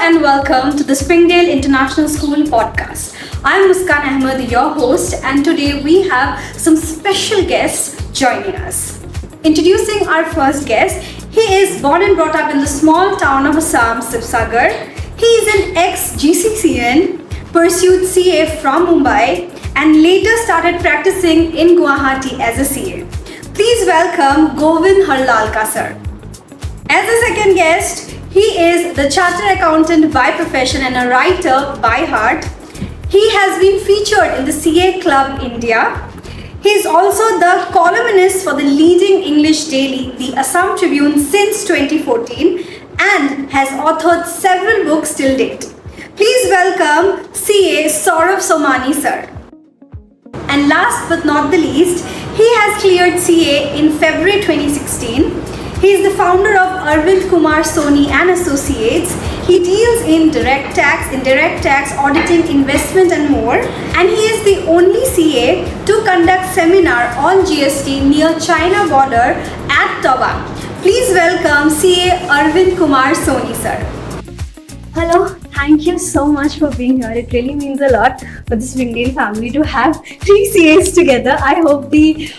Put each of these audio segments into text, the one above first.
and welcome to the Springdale International School podcast. I'm Muskan Ahmed, your host, and today we have some special guests joining us. Introducing our first guest, he is born and brought up in the small town of Assam, Sibsagar. He is an ex-GCCN, pursued CA from Mumbai, and later started practicing in Guwahati as a CA. Please welcome Govind Harlalka sir. As a second guest, he is the chartered accountant by profession and a writer by heart. He has been featured in the CA Club India. He is also the columnist for the leading English daily, the Assam Tribune, since 2014 and has authored several books till date. Please welcome CA Saurabh Somani sir. And last but not the least, he has cleared CA in February 2016. He is the founder of Arvind Kumar Soni and Associates. He deals in direct tax, indirect tax, auditing, investment and more. And he is the only CA to conduct seminar on GST near China border at Tawang. Please welcome CA Arvind Kumar Soni sir. Hello, thank you so much for being here. It really means a lot for the Springdale family to have three CAs together. I hope the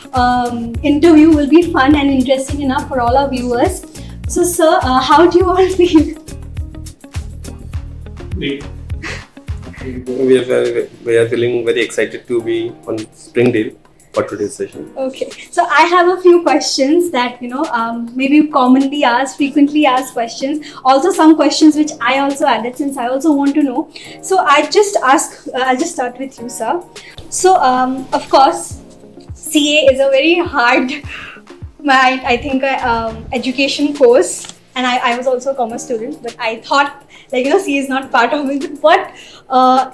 interview will be fun and interesting enough for all our viewers. So, sir, how do you all feel? We are feeling very excited to be on Springdale for today's session. Okay, so I have a few questions that maybe commonly asked, frequently asked questions. Also, some questions which I also added since I also want to know. So I'll just start with you, sir. So of course, CA is a very hard, education course, and I was also a commerce student, but I thought CA is not part of it. What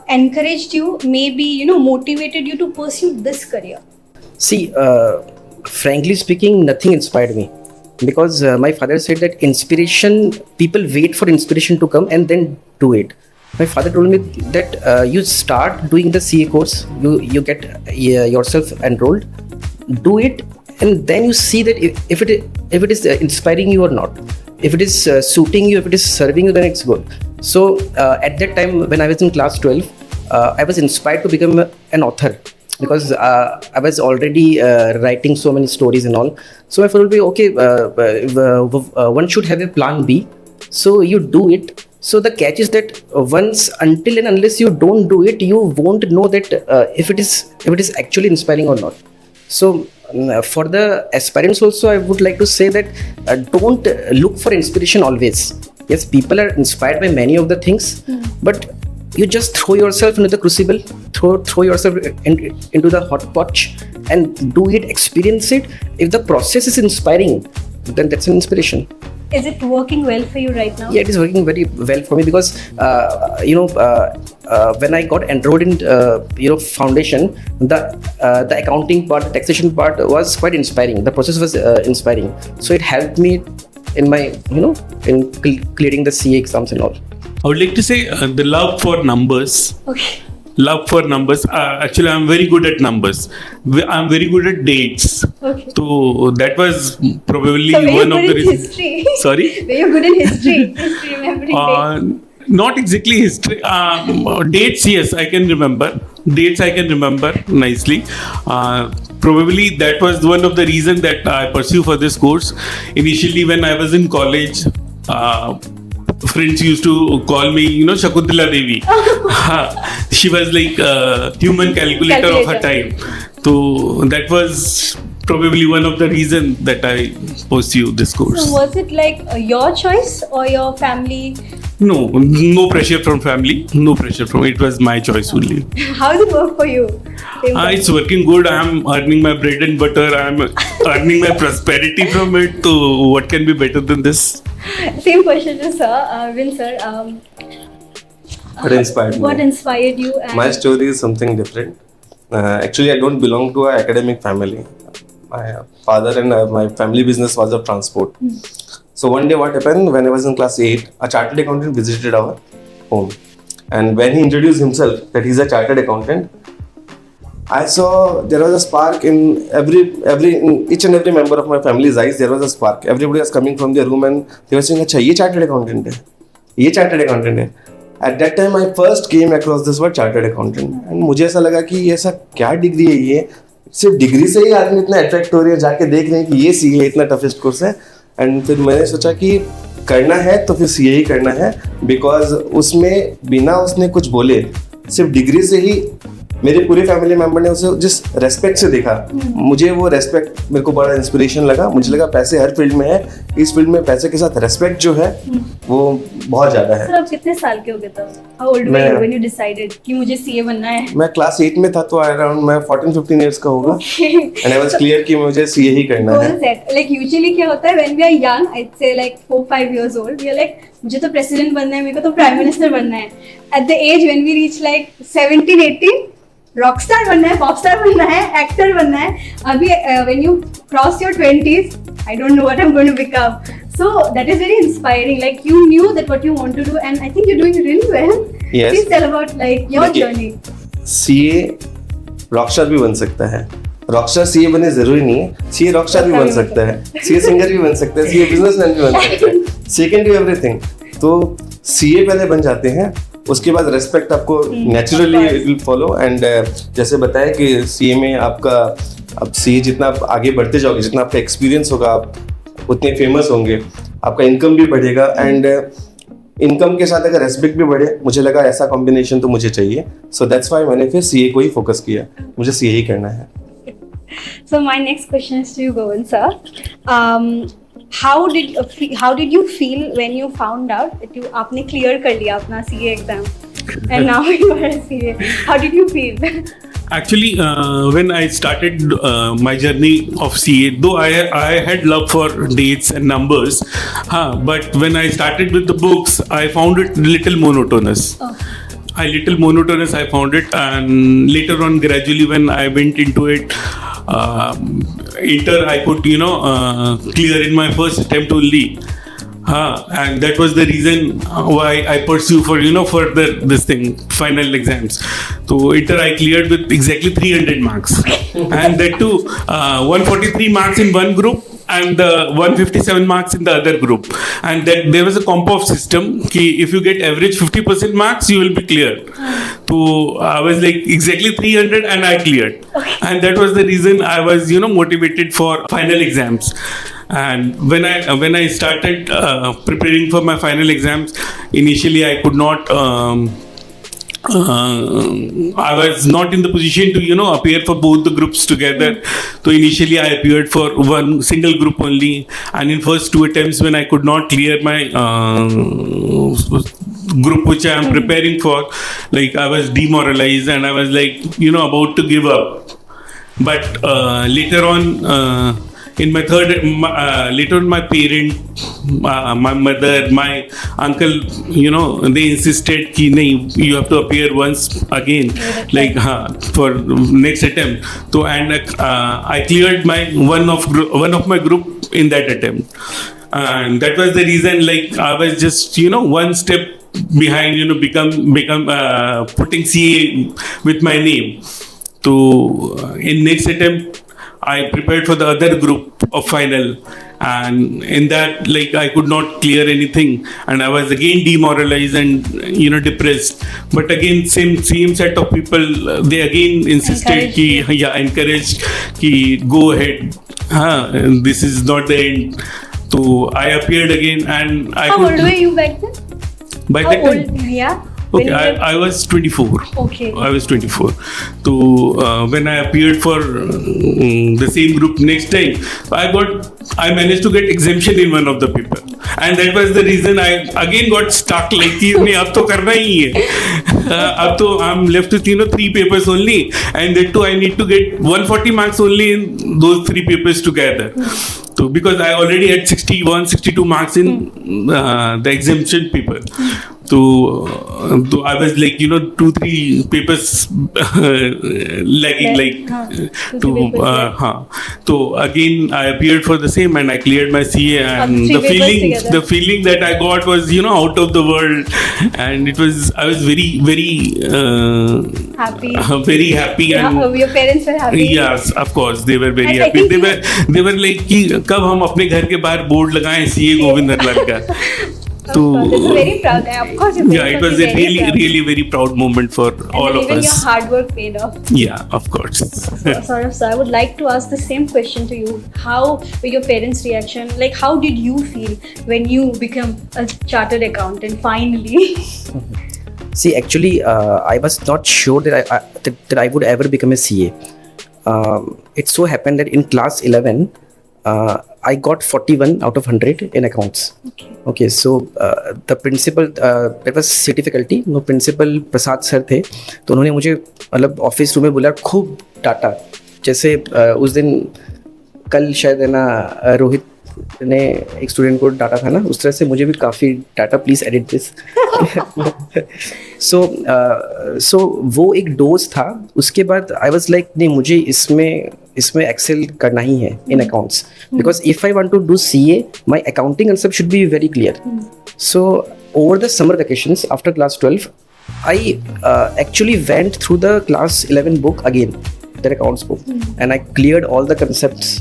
encouraged you, maybe motivated you to pursue this career? See, frankly speaking, nothing inspired me because my father said that people wait for inspiration to come and then do it. My father told me that you start doing the CA course, you get yourself enrolled, do it, and then you see that if it is inspiring you or not. If it is suiting you, if it is serving you, then it's good. So at that time when I was in class 12, I was inspired to become an author. Because I was already writing so many stories and all. So I felt, okay, one should have a plan B. So you do it. So the catch is that until and unless you don't do it, you won't know that if it is actually inspiring or not. So for the aspirants also, I would like to say that don't look for inspiration always. Yes, people are inspired by many of the things, but you just throw yourself into the crucible, throw yourself into the hot pot and do it, experience it. If the process is inspiring, then that's an inspiration. Is it working well for you right now? Yeah, it is working very well for me because when I got enrolled in foundation, the accounting part, taxation part was quite inspiring. The process was inspiring, so it helped me in my in clearing the CA exams and all. I would like to say the love for numbers. Okay. Love for numbers. Actually, I'm very good at numbers. I'm very good at dates. Okay. So that was probably so one of the reasons. History? Sorry? Were you good in history? History, remembering dates? Not exactly history. Dates, yes, I can remember. Dates I can remember nicely. Probably that was one of the reasons that I pursue for this course. Initially, when I was in college, friends used to call me, Shakuntala Devi. She was like a human calculator of her time. So that was probably one of the reasons that I pursue this course. So was it like your choice or your family? No pressure from family. No pressure from it. Was my choice only. How does it work for you? It's working good. I am earning my bread and butter. I am earning my prosperity from it. So what can be better than this? Same question to sir, Arvind sir. What inspired you? My story is something different. Actually, I don't belong to an academic family. My father and my family business was of transport. So one day what happened, when I was in class 8, a chartered accountant visited our home. And when he introduced himself that he's a chartered accountant, I saw there was a spark in each and every member of my family's eyes. There was a spark. Everybody was coming from their room and they were saying, "Acha, ye chartered accountant hai." ये chartered accountant है. At that time, I first came across this word chartered accountant, and मुझे ऐसा लगा कि ये ऐसा क्या degree है ये, सिर्फ डिग्री से ही आदमी इतना अट्रैक्ट हो रही है, जाके देख रहे हैं कि ये सीए इतना टफेस्ट कोर्स है. एंड फिर मैंने सोचा कि करना है तो फिर सीए ही करना है, बिकॉज उसमें बिना उसने कुछ बोले सिर्फ डिग्री से ही मेरे पूरे फैमिली मेंबर ने उसे जिस रेस्पेक्ट से देखा, मुझे वो रेस्पेक्ट मेरे को बड़ा इंस्पिरेशन लगा. मुझे लगा पैसे हर फील्ड में है, इस फील्ड में पैसे के साथ रेस्पेक्ट जो है वो बहुत ज्यादा है. सर आप कितने साल के हो गए तब? How old were you when you decided कि मुझे सीए बनना है? मैं क्लास 8 में था, तो अराउंड मैं 14-15 इयर्स का होगा. एंड आई वाज क्लियर कि मुझे सीए ही करना है. लाइक यूजुअली क्या होता है when we are young, I say like 4-5 years old, we are like मुझे तो प्रेसिडेंट बनना है, मेरे को तो प्राइम मिनिस्टर बनना है. At the age when we reach like 17-18, rock star बनना है, पॉप स्टार बनना है, एक्टर बनना है. अभी when you cross your 20s, I don't know what I am going to become. So that is very inspiring. Like you knew that what you want to do, and I think you're doing really well. Yes. Please tell about like your journey. CA Rockstar भी बन सकता है. Rockstar CA बने जरूरी नहीं है. CA Rockstar भी बन सकता है, सीए सिंगर भी बन सकता है, सीए बिजनेसमैन भी बन सकता है. सी कैन डू एवरीथिंग. तो सीए पहले बन जाते हैं, उसके बाद रेस्पेक्ट आपको naturally it will follow. And जैसे बताया कि सीए में आपका, अब सीए जितना आप आगे बढ़ते जाओगे, जितना आपका एक्सपीरियंस होगा, आप उतने फेमस होंगे, आपका इनकम भी बढ़ेगा. एंड इनकम के साथ अगर रेस्पेक्ट भी बढ़े, मुझे लगा ऐसा कॉम्बिनेशन तो मुझे चाहिए. सो दैट्स व्हाई मैंने फिर सीए को ही फोकस किया. मुझे सीए ही करना है. So my next question is to you, Govind sir. How did you feel when you found out that you आपने clear कर लिया अपना CA exam and now you are a CA? How did you feel? Actually, when I started my journey of CA, though I had love for dates and numbers, but when I started with the books, I found it little monotonous. I found it, and later on, gradually, when I went into it, inter I could clear in my first attempt only. And that was the reason why I pursue for further this thing, final exams. So inter I cleared with exactly 300 marks, and that too 143 marks in one group and 157 marks in the other group. And that there was a comp off system ki if you get average 50% marks you will be cleared. So I was like exactly 300 and I cleared. And that was the reason I was motivated for final exams. And when I started preparing for my final exams, initially I could not. I was not in the position to appear for both the groups together. So initially I appeared for one single group only, and in first 2 attempts when I could not clear my group which I am preparing for, like I was demoralized and I was like about to give up. But later on. In my later on, my parent, my mother, my uncle, they insisted कि नहीं, you have to appear once again, like for next attempt. So and I cleared my one of my group in that attempt, and that was the reason. Like I was just one step behind, become putting CA with my name. So in next attempt, I prepared for the other group of final, and in that like I could not clear anything, and I was again demoralized and depressed. But again same set of people, they again insisted encouraged ki go ahead, this is not the end. So I appeared again, and I How old were you back then? By that time, Yeah. okay, I was 24. Okay. I was 24. So when I appeared for the same group next time, I managed to get exemption in one of the paper, and that was the reason I again got stuck. Like कि नहीं, अब तो करना ही है. अब तो I'm left with 3 papers only, and that too I need to get 140 marks only in those 3 papers together. So because I already had 61-62 marks in the exemption paper. So I was like 2-3 papers lagging, like so again I appeared for the same, and I cleared my CA, and the feeling that I got was out of the world, and I was very happy. Very happy. And your parents were happy? Yes, of course they were very happy. They were like कि कब हम अपने घर के बाहर board लगाएं CA Govind Harlal का. Of course, it's very proud. Of course, your Yeah, it parents was must a be very proud. really very proud moment for all And of even your us. hard work paid off. Yeah, of course. Saurav sir, I would like to ask the same question to you. How were your parents' reaction? Like, how did you feel when you become a chartered accountant finally? See, actually, I was not sure that I would ever become a CA. It so happened that in class 11, I got 41 out of 100 in accounts. Okay, so the principal, there was city faculty, no principal Prasad sir थे, तो उन्होंने मुझे मतलब office room में बुला खूब डांटा. जैसे उस दिन कल शायद है ना रोहित ने एक स्टूडेंट को डांटा था ना, उस तरह से मुझे भी काफ़ी data. Please edit this. So वो एक डोज था. उसके बाद आई वाज लाइक नहीं, मुझे इसमें एक्सेल करना ही है in accounts, because if I want to do CA my accounting concept should be very clear. So over the summer vacations after class 12 I actually went through the class 11 book again, the accounts book, and I cleared all the concepts.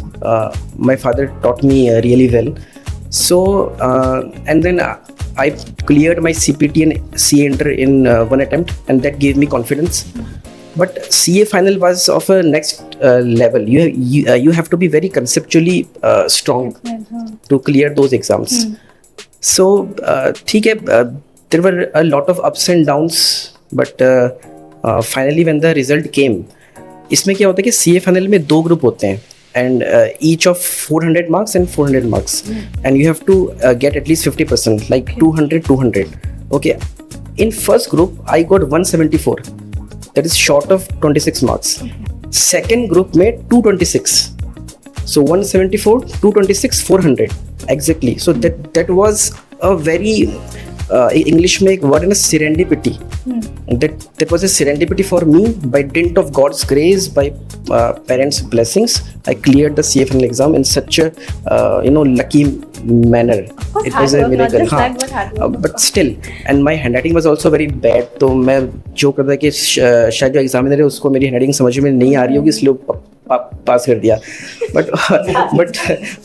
My father taught me really well. So, and then I cleared my CPT and CA Inter in one attempt, and that gave me confidence. But CA final was of a next level. You have to be very conceptually strong to clear those exams. So, ठीक है. There were a lot of ups and downs, but finally when the result came, इसमें क्या होता है कि CA final में 2 group होते हैं, and each of 400 marks and 400 marks, and you have to get at least 50%, like 200. Okay, in first group I got 174, that is short of 26 marks. Second group में 226, so 174, 226, 400 exactly. So that was a very English में एक word है ना, serendipity. That was a serendipity for me. By dint of God's grace, by parents' blessings, I cleared the CA final exam in such a lucky manner. It was a miracle. But still, and my handwriting was also very bad. तो मैं जो करता कि शायद जो examiner है उसको मेरी हैंडराइटिंग समझ में नहीं आ रही होगी, इसलिए पास कर दिया.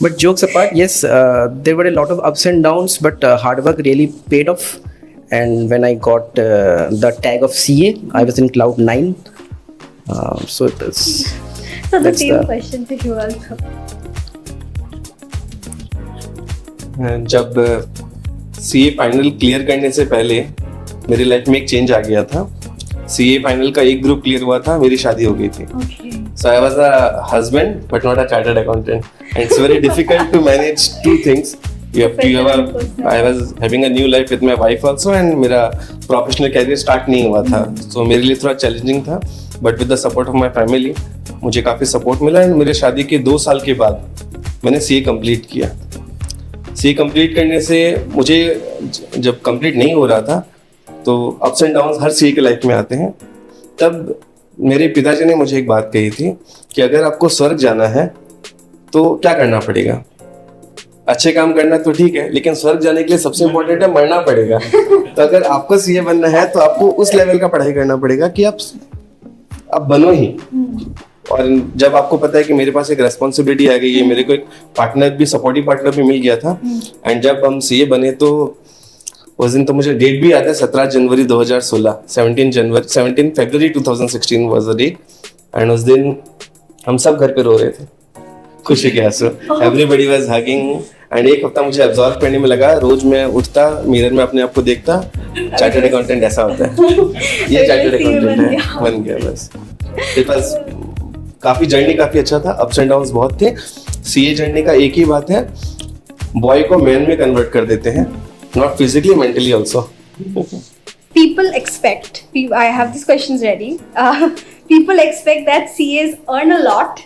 But jokes apart, yes, there were a lot of ups and downs, but hard work really paid off. And when I got the tag of CA, I was in cloud 9. So it was. So the same question to you also. जब CA final clear करने से पहले मेरी life में एक change आ गया था. CA final का एक ग्रुप क्लियर हुआ था, मेरी शादी हो गई थी. So I was a husband but not a chartered accountant, and it's very difficult to manage 2 things. I was having a new life with my wife also, and मेरा professional career start नहीं हुआ था, so मेरे लिए थोड़ा challenging था. But with the support of my family, मुझे काफ़ी support मिला, and मेरे शादी के 2 साल के बाद मैंने CA complete किया. CA complete करने से मुझे जब complete नहीं हो रहा था, तो ups and downs her CA के लाइफ में आते हैं. तब मेरे पिताजी ने मुझे एक बात कही थी कि अगर आपको स्वर्ग जाना है तो क्या करना पड़ेगा. अच्छे काम करना तो ठीक है, लेकिन स्वर्ग जाने के लिए सबसे इम्पोर्टेंट है मरना पड़ेगा. तो अगर आपको सीए बनना है तो आपको उस लेवल का पढ़ाई करना पड़ेगा कि आप बनो ही. और जब आपको पता है कि मेरे पास एक रेस्पॉन्सिबिलिटी आ गई है, मेरे को एक पार्टनर भी, सपोर्टिव पार्टनर भी मिल गया था, एंड जब हम सीए बने तो उस दिन तो मुझे डेट भी याद है, 17 जनवरी 2016, 17 फरवरी 2016 वाज द डेट. एंड उस दिन हम सब घर पे रो रहे थे, खुशी के आंसू. एवरीबॉडी वाज हगिंग, एंड एक हफ्ता मुझे एब्जॉर्ब करने में लगा. रोज मैं उठता, मिरर में अपने आप को देखता, चार्टर्ड अकाउंटेंट ऐसा होता है, ये चार्टर्ड अकाउंटेंट है, बन गया बस. इट वाज काफी जर्नी, काफी अच्छा था. अप्स एंड डाउन्स बहुत थे. सीए जर्नी का एक ही बात है, बॉय को मैन में कन्वर्ट कर देते हैं, not physically, mentally also. People expect, I have these questions ready. People expect that CAs earn a lot.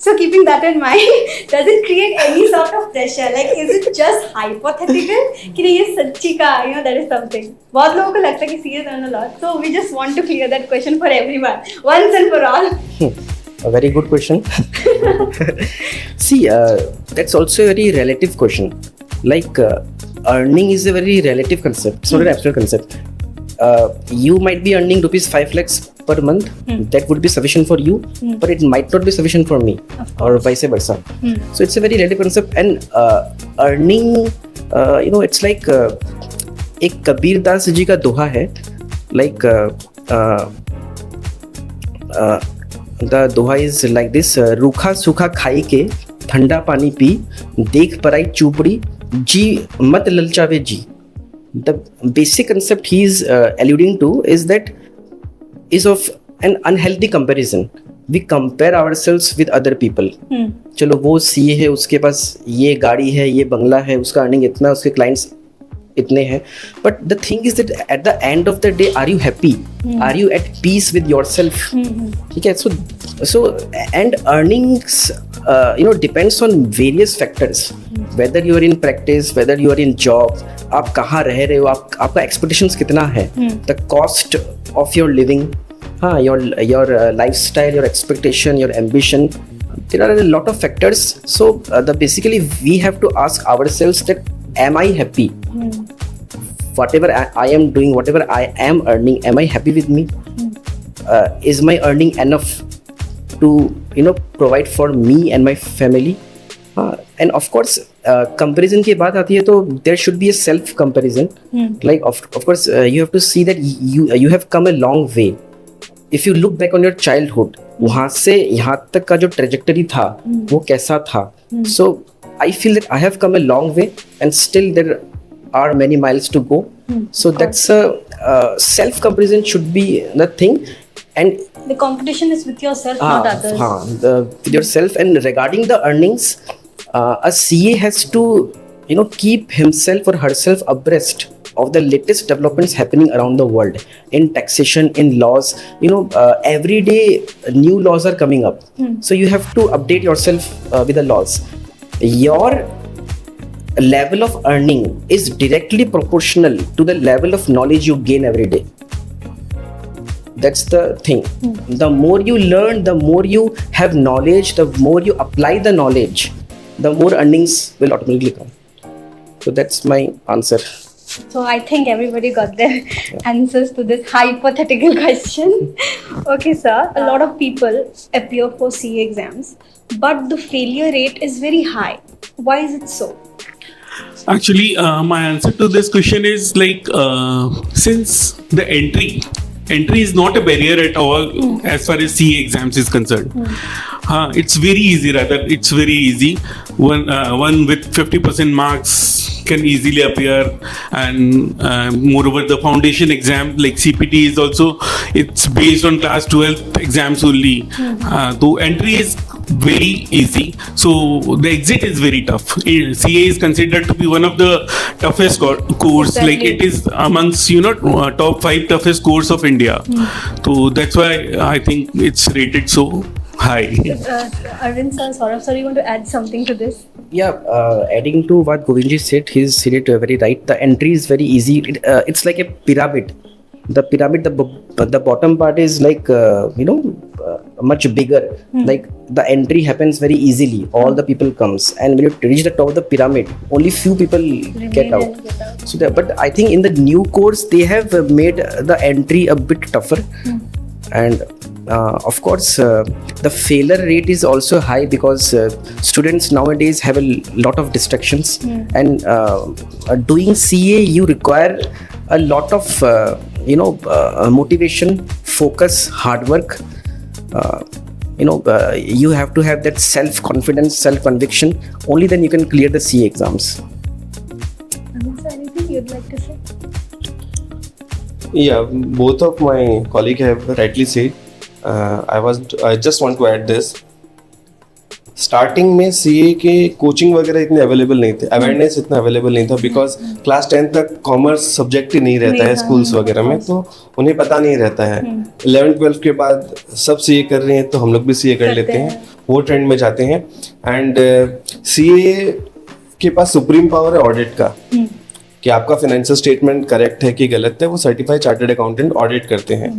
So keeping that in mind, does it create any sort of pressure? Like, is it just hypothetical? कि नहीं ये सच्ची का, that is something. बहुत लोगों को लगता है कि CAs earn a lot. So we just want to clear that question for everyone, once and for all. A very good question. See, that's also a very relative question. Like, earning is a very relative concept. It's not an absolute concept. You might be earning rupees 5 lakhs per month. That would be sufficient for you, but it might not be sufficient for me, or vice versa. So it's a very relative concept. And earning, it's like एक कबीर दास जी का दोहा है, like the Doha is like this, रूखा सूखा खाई के ठंडा पानी P, देख पराई चूपड़ी जी मत ललचावे जी. The basic concept he is alluding to is that is of an unhealthy comparison. We compare ourselves with other people. चलो वो सीए है, उसके पास ये गाड़ी है, ये बंगला है, उसका अर्निंग इतना, उसके क्लाइंट्स इतने हैं. But the thing is that at the end of the day, are you happy? Are you at peace with yourself? ठीक है. So and earnings depends on various factors. Whether you are in practice, whether you are in job, आप कहाँ रह रहे हो, आपका expectations कितना है, the cost of your living, your lifestyle, your expectation, your ambition. There are a lot of factors. So basically we have to ask ourselves that am I happy? Whatever I am doing, whatever I am earning, am I happy with me? Is my earning enough to provide for me and my family? And of course comparison की बात आती है तो there should be a self comparison. Like of course you have to see that you have come a long way. If you look back on your childhood, वहाँ से यहाँ तक का जो trajectory था वो कैसा था. So I feel that I have come a long way and still there are many miles to go. So that's a self comparison should be the thing. And The competition is with yourself, not others. with yourself. And regarding the earnings, a CA has to keep himself or herself abreast of the latest developments happening around the world in taxation, in laws. Every day new laws are coming up. So you have to update yourself with the laws. Your level of earning is directly proportional to the level of knowledge you gain every day. That's the thing. The more you learn, the more you have knowledge, the more you apply the knowledge, the more earnings will automatically come. So that's my answer. So I think everybody got their answers to this hypothetical question. Okay, sir. A lot of people appear for CA exams, but the failure rate is very high. Why is it so? Actually, my answer to this question is like since the entry is not a barrier at all as far as CA exams is concerned. It's very easy. Rather, it's very easy. One with 50% marks can easily appear, and moreover the foundation exam like CPT is also, it's based on class 12 exams only. So entry is very easy, so the exit is very tough. CA is considered to be one of the toughest course. Exactly. Like it is amongst top 5 toughest course of India. So that's why I think it's rated so high. Arvind sir, Saurabh sir, you want to add something to this? Yeah, adding to what Govindji said, he's said it very right. The entry is very easy. It's like a pyramid. The pyramid, the bottom part is like much bigger. Like the entry happens very easily. All the people comes, and when you reach the top of the pyramid, only few people get out. So but I think in the new course they have made the entry a bit tougher. And of course the failure rate is also high because students nowadays have a lot of distractions. And doing CA you require a lot of motivation, focus, hard work. You have to have that self confidence, self conviction. Only then you can clear the CA exams. Arvind sir, anything you'd like to say? Yeah, both of my colleagues have rightly said. I just want to add this. Starting में CA के coaching वगैरह इतने available नहीं थे, awareness इतना available नहीं था, because class 10 तक कॉमर्स सब्जेक्ट ही नहीं रहता है स्कूल्स वगैरह में, तो उन्हें पता नहीं रहता है. 11th-12th के बाद सब सीए कर रहे हैं तो हम लोग भी सीए कर लेते हैं, वो ट्रेंड में जाते हैं. एंड सीए के पास सुप्रीम पावर है ऑडिट का, कि आपका फाइनेंशियल स्टेटमेंट करेक्ट है कि गलत है, वो सर्टिफाइड चार्टर्ड अकाउंटेंट ऑडिट करते हैं.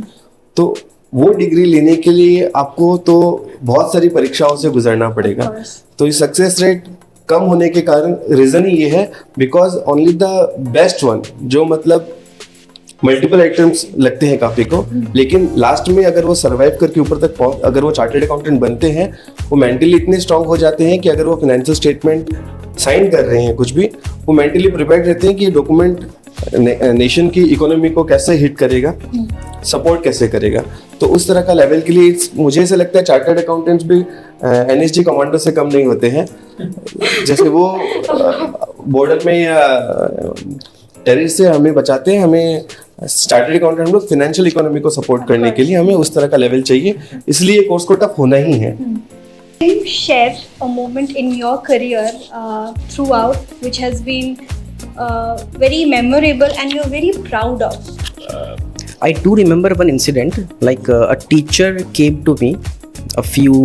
तो वो डिग्री लेने के लिए आपको तो बहुत सारी परीक्षाओं से गुजरना पड़ेगा. तो ये सक्सेस रेट कम होने के कारण रीजन ही ये है, because only the best one, जो मतलब मल्टीपल आइटम्स लगते हैं काफी को, लेकिन लास्ट में अगर वो सर्वाइव करके ऊपर तक अगर वो चार्टर्ड अकाउंटेंट बनते हैं, वो मेंटली इतने स्ट्रांग हो जाते हैं कि अगर वो फाइनेंशियल स्टेटमेंट साइन कर रहे हैं कुछ भी, वो मेंटली प्रिपेयर्ड रहते हैं कि डॉक्यूमेंट नेशन की इकोनॉमी को कैसे हिट करेगा, सपोर्ट कैसे करेगा। तो उस तरह का लेवल के लिए मुझे ऐसा लगता है चार्टर्ड अकाउंटेंट्स भी NSG कमांडो से कम नहीं होते हैं। जैसे वो बॉर्डर में या टेररिस्ट से हमें बचाते हैं, हमें चार्टर्ड अकाउंटेंट लोग फाइनेंशियल इकोनॉमी को सपोर्ट करने के लिए हमें उस तरह का लेवल चाहिए, इसलिए कोर्स को टफ होना ही है। Can you share a moment in your career throughout which has been very memorable and you're very proud of? I do remember one incident, like a teacher came to me a few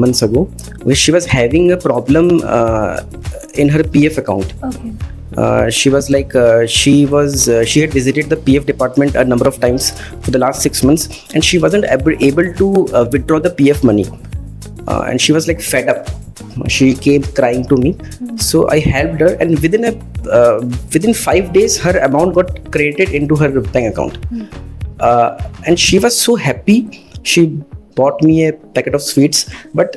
months ago where she was having a problem in her PF account. Okay. She was like she had visited the PF department a number of times for the last 6 months, and she wasn't able to withdraw the PF money, and she was like fed up. She came crying to me, so I helped her, and within 5 days her amount got credited into her bank account. And she was so happy. She bought me a packet of sweets, but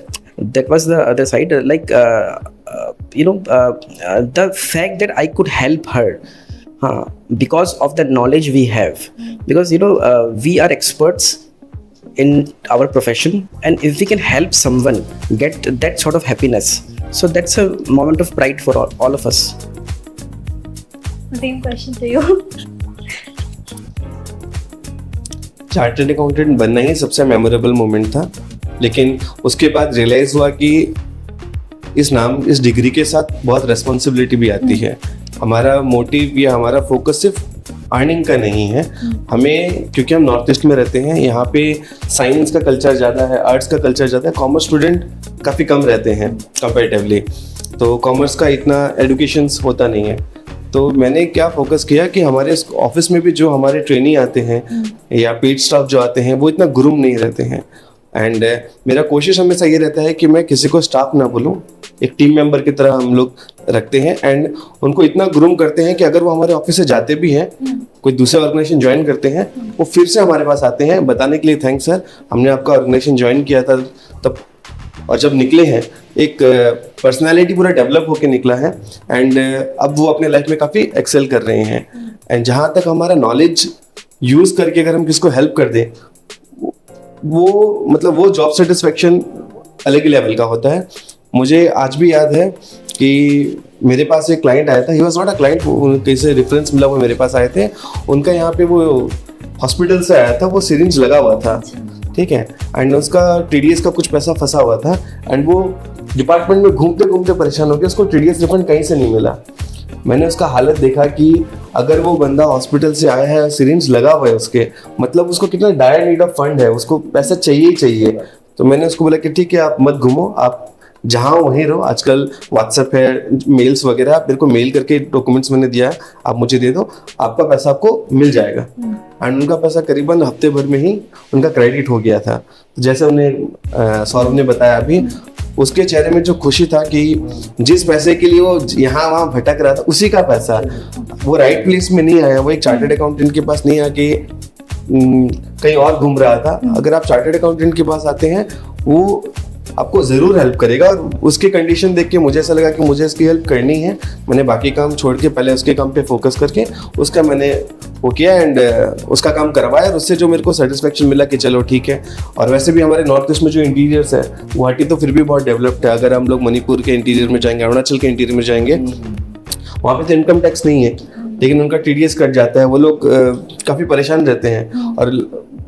that was the other side. Like the fact that I could help her because of the knowledge we have, because we are experts in our profession, and if we can help someone get that sort of happiness, so that's a moment of pride for all of us. Same question to you. Chartered accountant बनना ही सबसे memorable moment था, लेकिन उसके बाद realise हुआ कि इस degree के साथ बहुत रेस्पॉन्सिबिलिटी भी आती है। हमारा मोटिव या हमारा फोकस सिर्फ अर्निंग का नहीं है, हमें, क्योंकि हम नॉर्थ ईस्ट में रहते हैं, यहाँ पे साइंस का कल्चर ज़्यादा है, आर्ट्स का कल्चर ज़्यादा है, कॉमर्स स्टूडेंट काफ़ी कम रहते हैं कंपेरेटिवली, तो कॉमर्स का इतना एडुकेशन होता नहीं है। तो मैंने क्या फोकस किया कि हमारे ऑफिस में भी जो हमारे ट्रेनी आते हैं या पेड स्टाफ जो आते हैं वो इतना ग्रूम नहीं रहते हैं, एंड मेरा कोशिश हमेशा ये रहता है कि मैं किसी को स्टाफ ना बोलूँ, एक टीम मेंबर की तरह हम लोग रखते हैं, एंड उनको इतना ग्रूम करते हैं कि अगर वो हमारे ऑफिस से जाते भी हैं, कोई दूसरा ऑर्गेनाइजेशन ज्वाइन करते हैं, वो फिर से हमारे पास आते हैं बताने के लिए, थैंक्स सर, हमने आपका ऑर्गेनाइजेशन ज्वाइन किया था तब, और जब निकले हैं एक पर्सनालिटी पूरा डेवलप होकर निकला है, एंड अब वो अपने लाइफ में काफ़ी एक्सेल कर रहे हैं। एंड जहाँ तक हमारा नॉलेज यूज़ करके अगर हम किसको हेल्प कर दें, वो जॉब सेटिस्फेक्शन अलग ही लेवल का होता है। मुझे आज भी याद है कि मेरे पास एक क्लाइंट आया था, he was not a client, कहीं से रेफरेंस मिला, वो मेरे पास आए थे, उनका यहाँ पे वो हॉस्पिटल से आया था, वो सिरिंज लगा हुआ था, ठीक है, एंड उसका TDS का कुछ पैसा फंसा हुआ था, एंड वो डिपार्टमेंट में घूमते घूमते परेशान हो गया, उसको TDS रिफंड कहीं से नहीं मिला। मैंने उसका हालत देखा कि अगर वो बंदा हॉस्पिटल से आया है, सिरिंज लगा हुआ है उसके, मतलब उसको कितना डायर नीड ऑफ फंड है, उसको पैसा चाहिए ही चाहिए। तो मैंने उसको बोला कि ठीक है, आप मत घूमो, आप जहाँ वहीं रहो, आजकल व्हाट्सएप है, मेल्स वगैरह, आप मेरे को मेल करके डॉक्यूमेंट्स मैंने दिया है, आप मुझे दे दो, आपका पैसा आपको मिल जाएगा। एंड उनका पैसा करीबन हफ्ते भर में ही उनका क्रेडिट हो गया था। तो जैसे उन्हें सौरभ ने बताया अभी, उसके चेहरे में जो खुशी था कि जिस पैसे के लिए वो यहाँ वहाँ भटक रहा था, उसी का पैसा, वो राइट प्लेस में नहीं आया, वो एक चार्टर्ड अकाउंटेंट के पास नहीं आके कहीं और घूम रहा था। अगर आप चार्टर्ड अकाउंटेंट के पास आते हैं, वो आपको ज़रूर हेल्प करेगा, और उसकी कंडीशन देख के मुझे ऐसा लगा कि मुझे इसकी हेल्प करनी है। मैंने बाकी काम छोड़ के पहले उसके काम पे फोकस करके उसका मैंने वो किया, एंड उसका काम करवाया, और उससे जो मेरे को सेटिस्फेक्शन मिला कि चलो ठीक है। और वैसे भी हमारे नॉर्थ ईस्ट में जो इंटीरियर्स है, गुवाहाटी तो फिर भी बहुत डेवलप्ड है, अगर हम लोग मणिपुर के इंटीरियर में जाएंगे, अरुणाचल के इंटीरियर में जाएंगे, वहाँ पे तो इनकम टैक्स नहीं है, लेकिन उनका TDS कट जाता है, वो लोग काफ़ी परेशान रहते हैं, और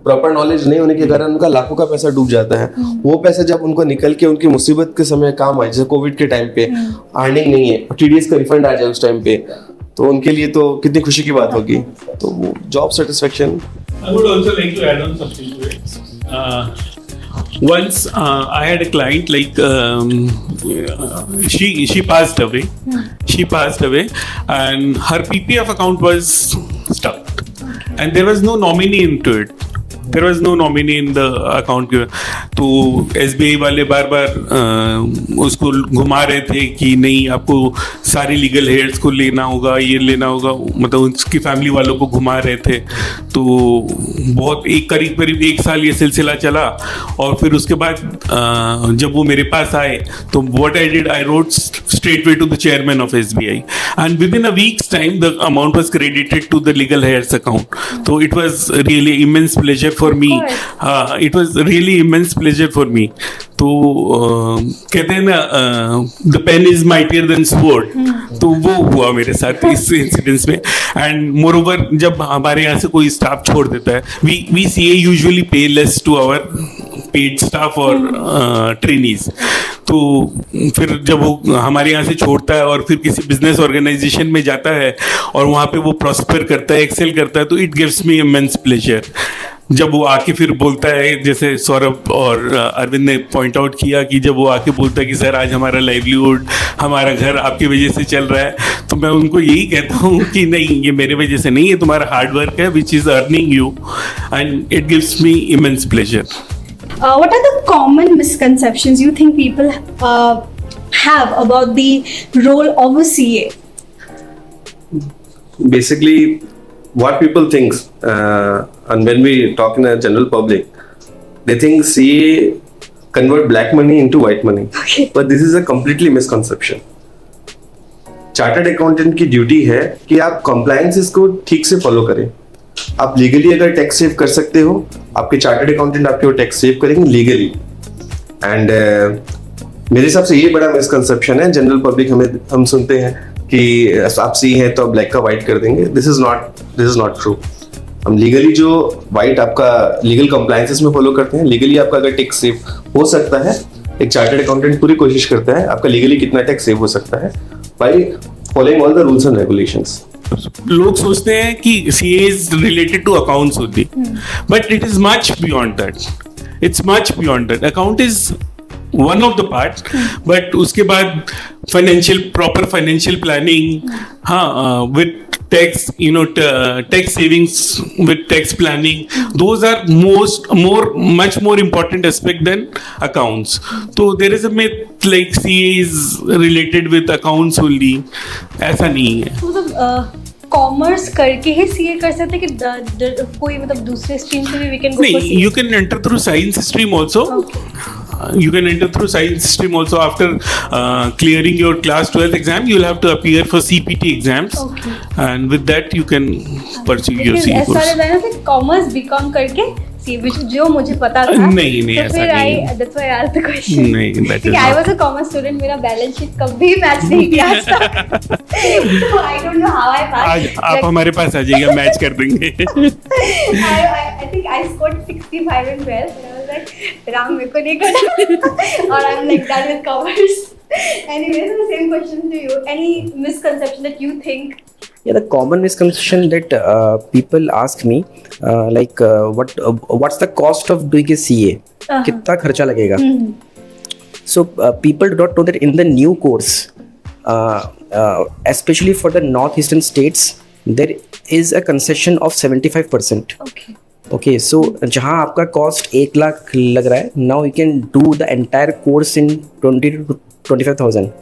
प्रॉपर नॉलेज नहीं होने के कारण उनका लाखों का पैसा डूब जाता है। वो पैसे जब उनको निकल के उनकी मुसीबत के समय काम आए, जैसे कोविड के टाइम पे अर्निंग नहीं है, TDS का रिफंड आ जाए उस टाइम पे, तो उनके लिए तो कितनी खुशी की बात होगी। तो वो job satisfaction. I would also like to add on something to it. Once I had a client, like she passed away. She passed away, and her PPF account was stuck, and there was no nominee into it. There was no nominee in the account. तो SBI वाले बार बार उसको घुमा रहे थे कि नहीं, आपको सारे लीगल हेयर्स को लेना होगा, ये लेना होगा, मतलब उसकी फैमिली वालों को घुमा रहे थे। तो बहुत करीब करीब 1 साल ये सिलसिला चला, और फिर उसके बाद जब वो मेरे पास आए तो what I did, I wrote straight way to the chairman of SBI, and within a weeks time the amount was credited to the legal heirs account. तो it was really immense pleasure for me, it was really immense pleasure for me. तो कहते हैं ना, the pen is mightier than sword, तो वो हुआ मेरे साथ इस इंसिडेंस में। एंड मोर ओवर, जब हमारे यहाँ से कोई स्टाफ छोड़ देता है, we CA usually pay less to our paid staff और ट्रेनीज। तो फिर जब वो हमारे यहाँ से छोड़ता है और फिर किसी बिजनेस ऑर्गेनाइजेशन में जाता है और वहाँ पे वो प्रॉस्पर करता है, एक्सेल करता है, तो it gives me immense pleasure. जब वो आके फिर बोलता है, जैसे सौरभ और अरविंद ने पॉइंट आउट किया कि जब वो आके बोलता है कि सर आज हमारा लाइवलीहुड, हमारा घर आपकी वजह से चल रहा है, तो मैं उनको यही कहता हूँ कि नहीं, ये मेरे वजह से नहीं, ये तुम्हारा हार्ड वर्क है which is earning you, and it gives me immense pleasure. What are the common misconceptions you think people have about the role of a CA? Basically, what people think, and when we talk in a general public, they think CA convert black money into white money. Okay. But this is a completely misconception. Chartered accountant की duty है कि आप compliances को ठीक से follow करें। आप legally अगर टैक्स सेव कर सकते हो, आपके चार्टर्ड अकाउंटेंट आपके वो टैक्स सेव करेंगे लीगली। एंड मेरे हिसाब से ये बड़ा मिसकंसेप्शन है। जनरल पब्लिक हम सुनते हैं कि आप सी हैं तो आप ब्लैक का वाइट कर देंगे। This is not true. हम लीगली जो वाइट आपका लीगल कंप्लायंसेस में फॉलो करते हैं, लीगली आपका अगर टैक्स सेव हो सकता है, एक चार्टर्ड अकाउंटेंट पूरी कोशिश करता है आपका लीगली कितना टैक्स सेव हो सकता है by following all the rules and regulations. लोग सोचते हैं कि CA is related to accounts only, but it is much beyond that. It's much beyond that. Account is one of the parts, but उसके बाद proper financial planning, हाँ, with tax, tax savings, with tax planning, those are much more important aspect than accounts. So there is a myth like CA is related with accounts only. ऐसा नहीं है। मतलब commerce करके ही CA कर सकते हैं कि कोई मतलब दूसरे स्ट्रीम से भी we can go for नहीं, CA? you can enter through science stream also. You can enter through science stream also. After clearing your class 12th exam, you'll have to appear for CPT exams. Okay. And with that you can pursue your Because CA as far course. as I know, कि commerce BCom करके CA, which जो मुझे पता था। नहीं, तो ऐसा फिर नहीं है। that's why I asked the question. नहीं, that is क्योंकि I not. was a commerce student, मेरा बैलेंस शीट कभी मैच नहीं किया था। So I don't know how I passed. आज आप हमारे पास आ जाइएगा, मैच कर देंगे। I think I scored 65 in 12th and I was like, Ram, मेरे को नहीं करना। और I'm like done with commerce. Anyways, the same question to you. Any misconception that you think? Yeah, the common misconception that people ask me, what's the cost of doing a CA? कितना खर्चा लगेगा? So people do not know that in the new course, especially for the northeastern states, there is a concession of 75%. Okay. Okay, so जहाँ आपका cost 1 lakh लग रहा है, now you can do the entire course in 20 to 25,000.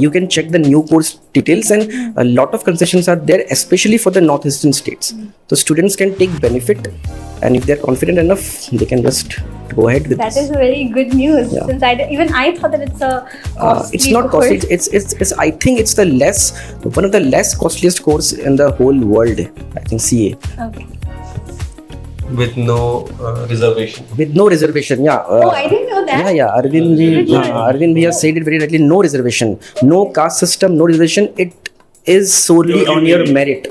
You can check the new course details and a lot of concessions are there, especially for the northeastern states. So students can take benefit, and if they're confident enough, they can just go ahead with That this. is very good news. Yeah. Since I thought that it's a costly It's not costly. It's I think it's one of the less costliest course in the whole world. I think CA. Okay. With no reservation. With no reservation, yeah. I didn't know that. Yeah. Arvind has said it very rightly. No reservation, no caste system, no reservation. It is solely on your merit.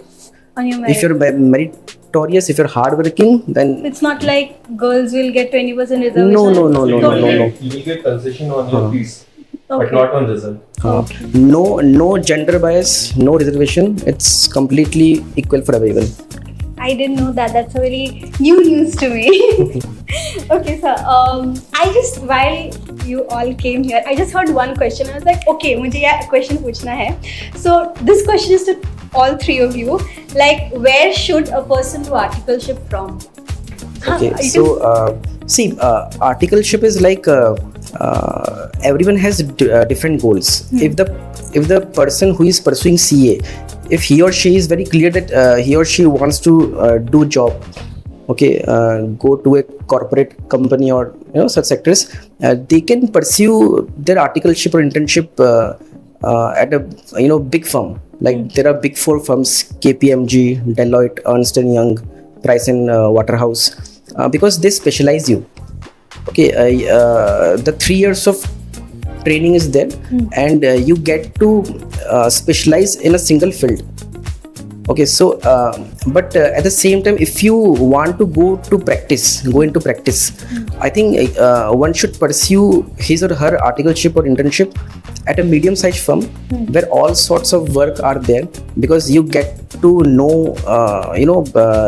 On your merit. If you're meritorious, if you're hardworking, then It's not like girls will get 20% reservation. No. You will get concession on your fees, but Okay. not on result. no gender bias, no reservation. It's completely equal for everyone. I didn't know that. That's a very new news to me. Okay, sir. While you all came here, I just heard one question. I was like, okay, मुझे यह question पूछना है. So this question is to all three of you. Like, where should a person do articleship from? Okay, It so See, articleship is like everyone has different goals. If the person who is pursuing CA, if he or she is very clear that he or she wants to do job, okay, go to a corporate company or such sectors, they can pursue their articleship or internship at a big firm. Like there are big four firms: KPMG, Deloitte, Ernst and Young, Price and Waterhouse, because they specialize you. Okay, the 3 years of training is there, and you get to specialize in a single field. Okay, so but at the same time, if you want to go into practice, I think one should pursue his or her articleship or internship at a medium-sized firm where all sorts of work are there, because you get to know,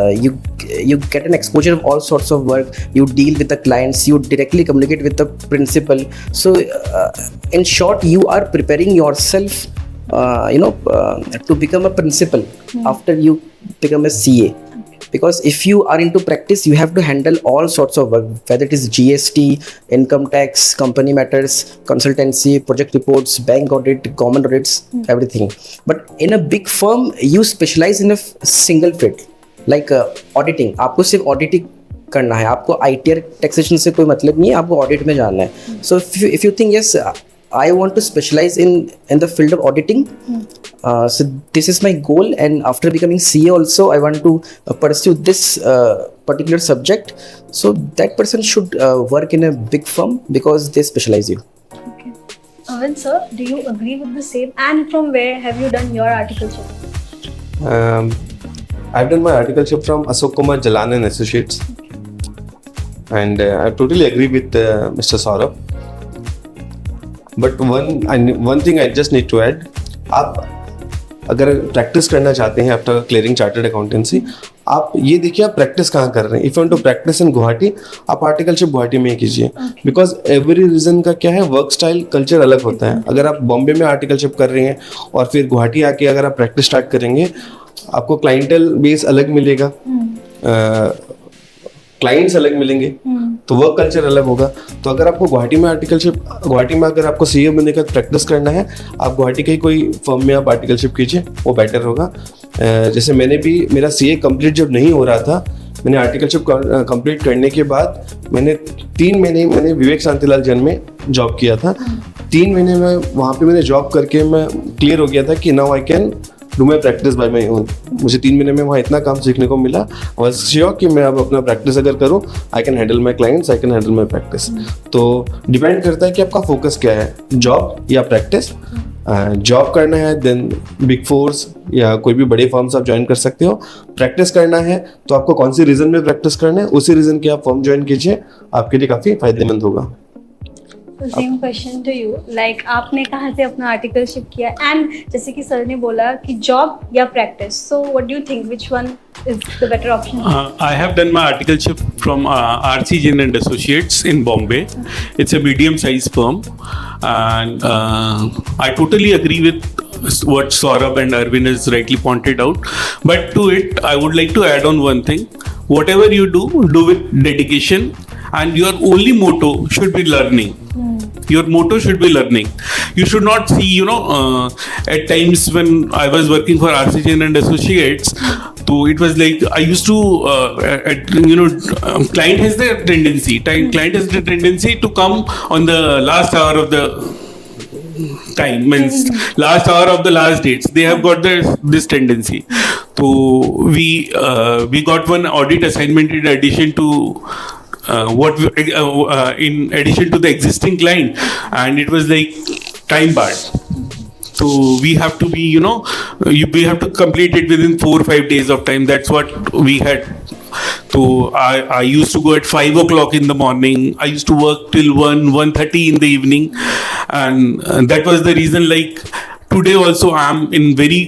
you get an exposure of all sorts of work. You deal with the clients, you directly communicate with the principal. So in short, you are preparing yourself to become a principal after you become a CA. Because if you are into practice, you have to handle all sorts of work, whether it is GST, income tax, company matters, consultancy, project reports, bank audit, government audits, everything. But in a big firm, you specialize in a single field, like auditing. आपको सिर्फ auditing करना है, आपको ITR taxation से कोई मतलब नहीं है, आपको audit में जाना है. So if you think yes, I want to specialize in the field of auditing. So this is my goal, and after becoming CA also, I want to pursue this particular subject. So that person should work in a big firm because they specialize you. Okay. Arvind sir, do you agree with the same? And from where have you done your articleship? I've done my articleship from Ashok Kumar Jalan and Associates, and I totally agree with Mr. Saurabh. But one thing I just need to add, आप अगर practice करना चाहते हैं after clearing chartered accountancy, आप ये देखिए आप practice कहाँ कर रहे हैं. If you want to practice in Guwahati, आप आर्टिकलशिप गुवाहाटी में ही कीजिए. बिकॉज एवरी रीजन का क्या है, वर्क स्टाइल कल्चर अलग होता है. अगर आप बॉम्बे में आर्टिकलशिप कर रहे हैं और फिर गुवाहाटी आके अगर आप प्रैक्टिस स्टार्ट करेंगे, आपको क्लाइंटल बेस अलग मिलेगा, क्लाइंट्स अलग मिलेंगे, तो वर्क कल्चर अलग होगा. तो अगर आपको गुवाहाटी में अगर आपको सीए बनने का प्रैक्टिस करना है, आप गुवाहाटी के कोई फर्म में आप आर्टिकलशिप कीजिए, वो बेटर होगा. जैसे मैंने भी, मेरा सीए कंप्लीट जब नहीं हो रहा था, मैंने आर्टिकलशिप कंप्लीट करने के बाद मैंने 3 महीने मैंने विवेक शांतिलाल जैन में जॉब किया था. 3 महीने में वहाँ पे मैंने जॉब करके मैं क्लियर हो गया था कि now I can do my practice by my own. मुझे 3 महीने में वहाँ इतना काम सीखने को मिला, और श्योर कि मैं अब अपना प्रैक्टिस अगर करूँ, I can handle my clients, I can handle my practice. तो डिपेंड करता है कि आपका फोकस क्या है, जॉब या प्रैक्टिस. जॉब करना है देन बिग फोर्स या कोई भी बड़े फर्म्स आप ज्वाइन कर सकते हो. प्रैक्टिस करना है तो आपको कौन सी रीजन में प्रैक्टिस करना है, उसी रीजन की आप फर्म ज्वाइन कीजिए, आपके लिए काफ़ी फायदेमंद होगा. Same question to you, like आपने कहाँ से अपना आर्टिकलशिप किया, एंड जैसे कि सर ने बोला कि जॉब या practice, so what do you think, which one is the better option? I have done my articleship from RC Jain and Associates in Bombay. It's a medium-sized firm, and I totally agree with what Saurabh and Arvind has rightly pointed out. But to it, I would like to add on one thing. Whatever you do with dedication, and your only motto should be learning. Your motto should be learning. You should not see, at times when I was working for RC Jain and Associates, so it was like I used to, client has the tendency to come on the last hour of the time, means last hour of the last dates. They have got this tendency. So we got one audit assignment in addition to in addition to the existing client, and it was like time barred. So we have to be, we have to complete it within 4 or 5 days of time. That's what we had. So I used to go at 5 o'clock in the morning. I used to work till 1:30 in the evening, and that was the reason. Like today also, I'm in very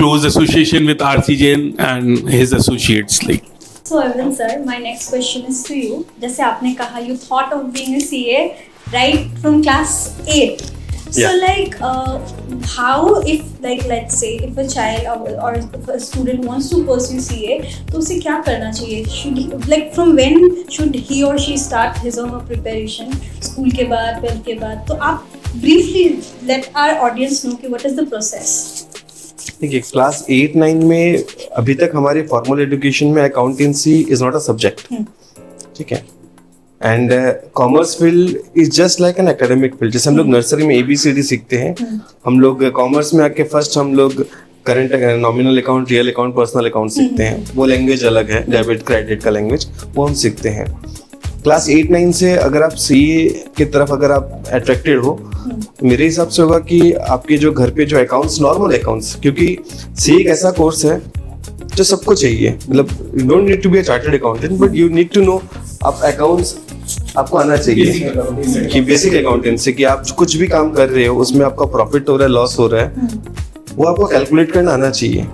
close association with RC Jain and his associates. Like. So Arvind sir, my next question is to you. जैसे आपने कहा you thought of being a CA right from class 8. So Yeah. like how if like let's say if a child or if a student wants to pursue CA तो उसे क्या करना चाहिए? Should he, like from when should he or she start his or her preparation? School के बाद, 12th के बाद, तो आप briefly let our audience know कि what is the process? देखिए क्लास 8-9 में अभी तक हमारे फॉर्मल एजुकेशन में accountancy is not a subject, ठीक है, and commerce field is just like an academic field. जैसे हम लोग नर्सरी में ABCD सीखते हैं, हम लोग कॉमर्स में आके फर्स्ट हम लोग current nominal account, real account, personal account सीखते हैं. वो लैंग्वेज अलग है, डेबिट क्रेडिट का लैंग्वेज, वो हम सीखते हैं. क्लास 8-9 से अगर आप CA की तरफ अगर आप अट्रैक्टेड हो, मेरे हिसाब से होगा कि आपके जो घर पे जो अकाउंट्स, नॉर्मल अकाउंट्स, क्योंकि CA एक ऐसा कोर्स है जो सबको चाहिए. मतलब you don't need to be a chartered accountant, but you need to know आप अकाउंट्स आपको आना चाहिए कि बेसिक अकाउंटेंसी, कि आप कुछ भी काम कर रहे हो उसमें आपका प्रॉफिट हो रहा है, लॉस हो रहा है, वो आपको कैलकुलेट करना आना चाहिए.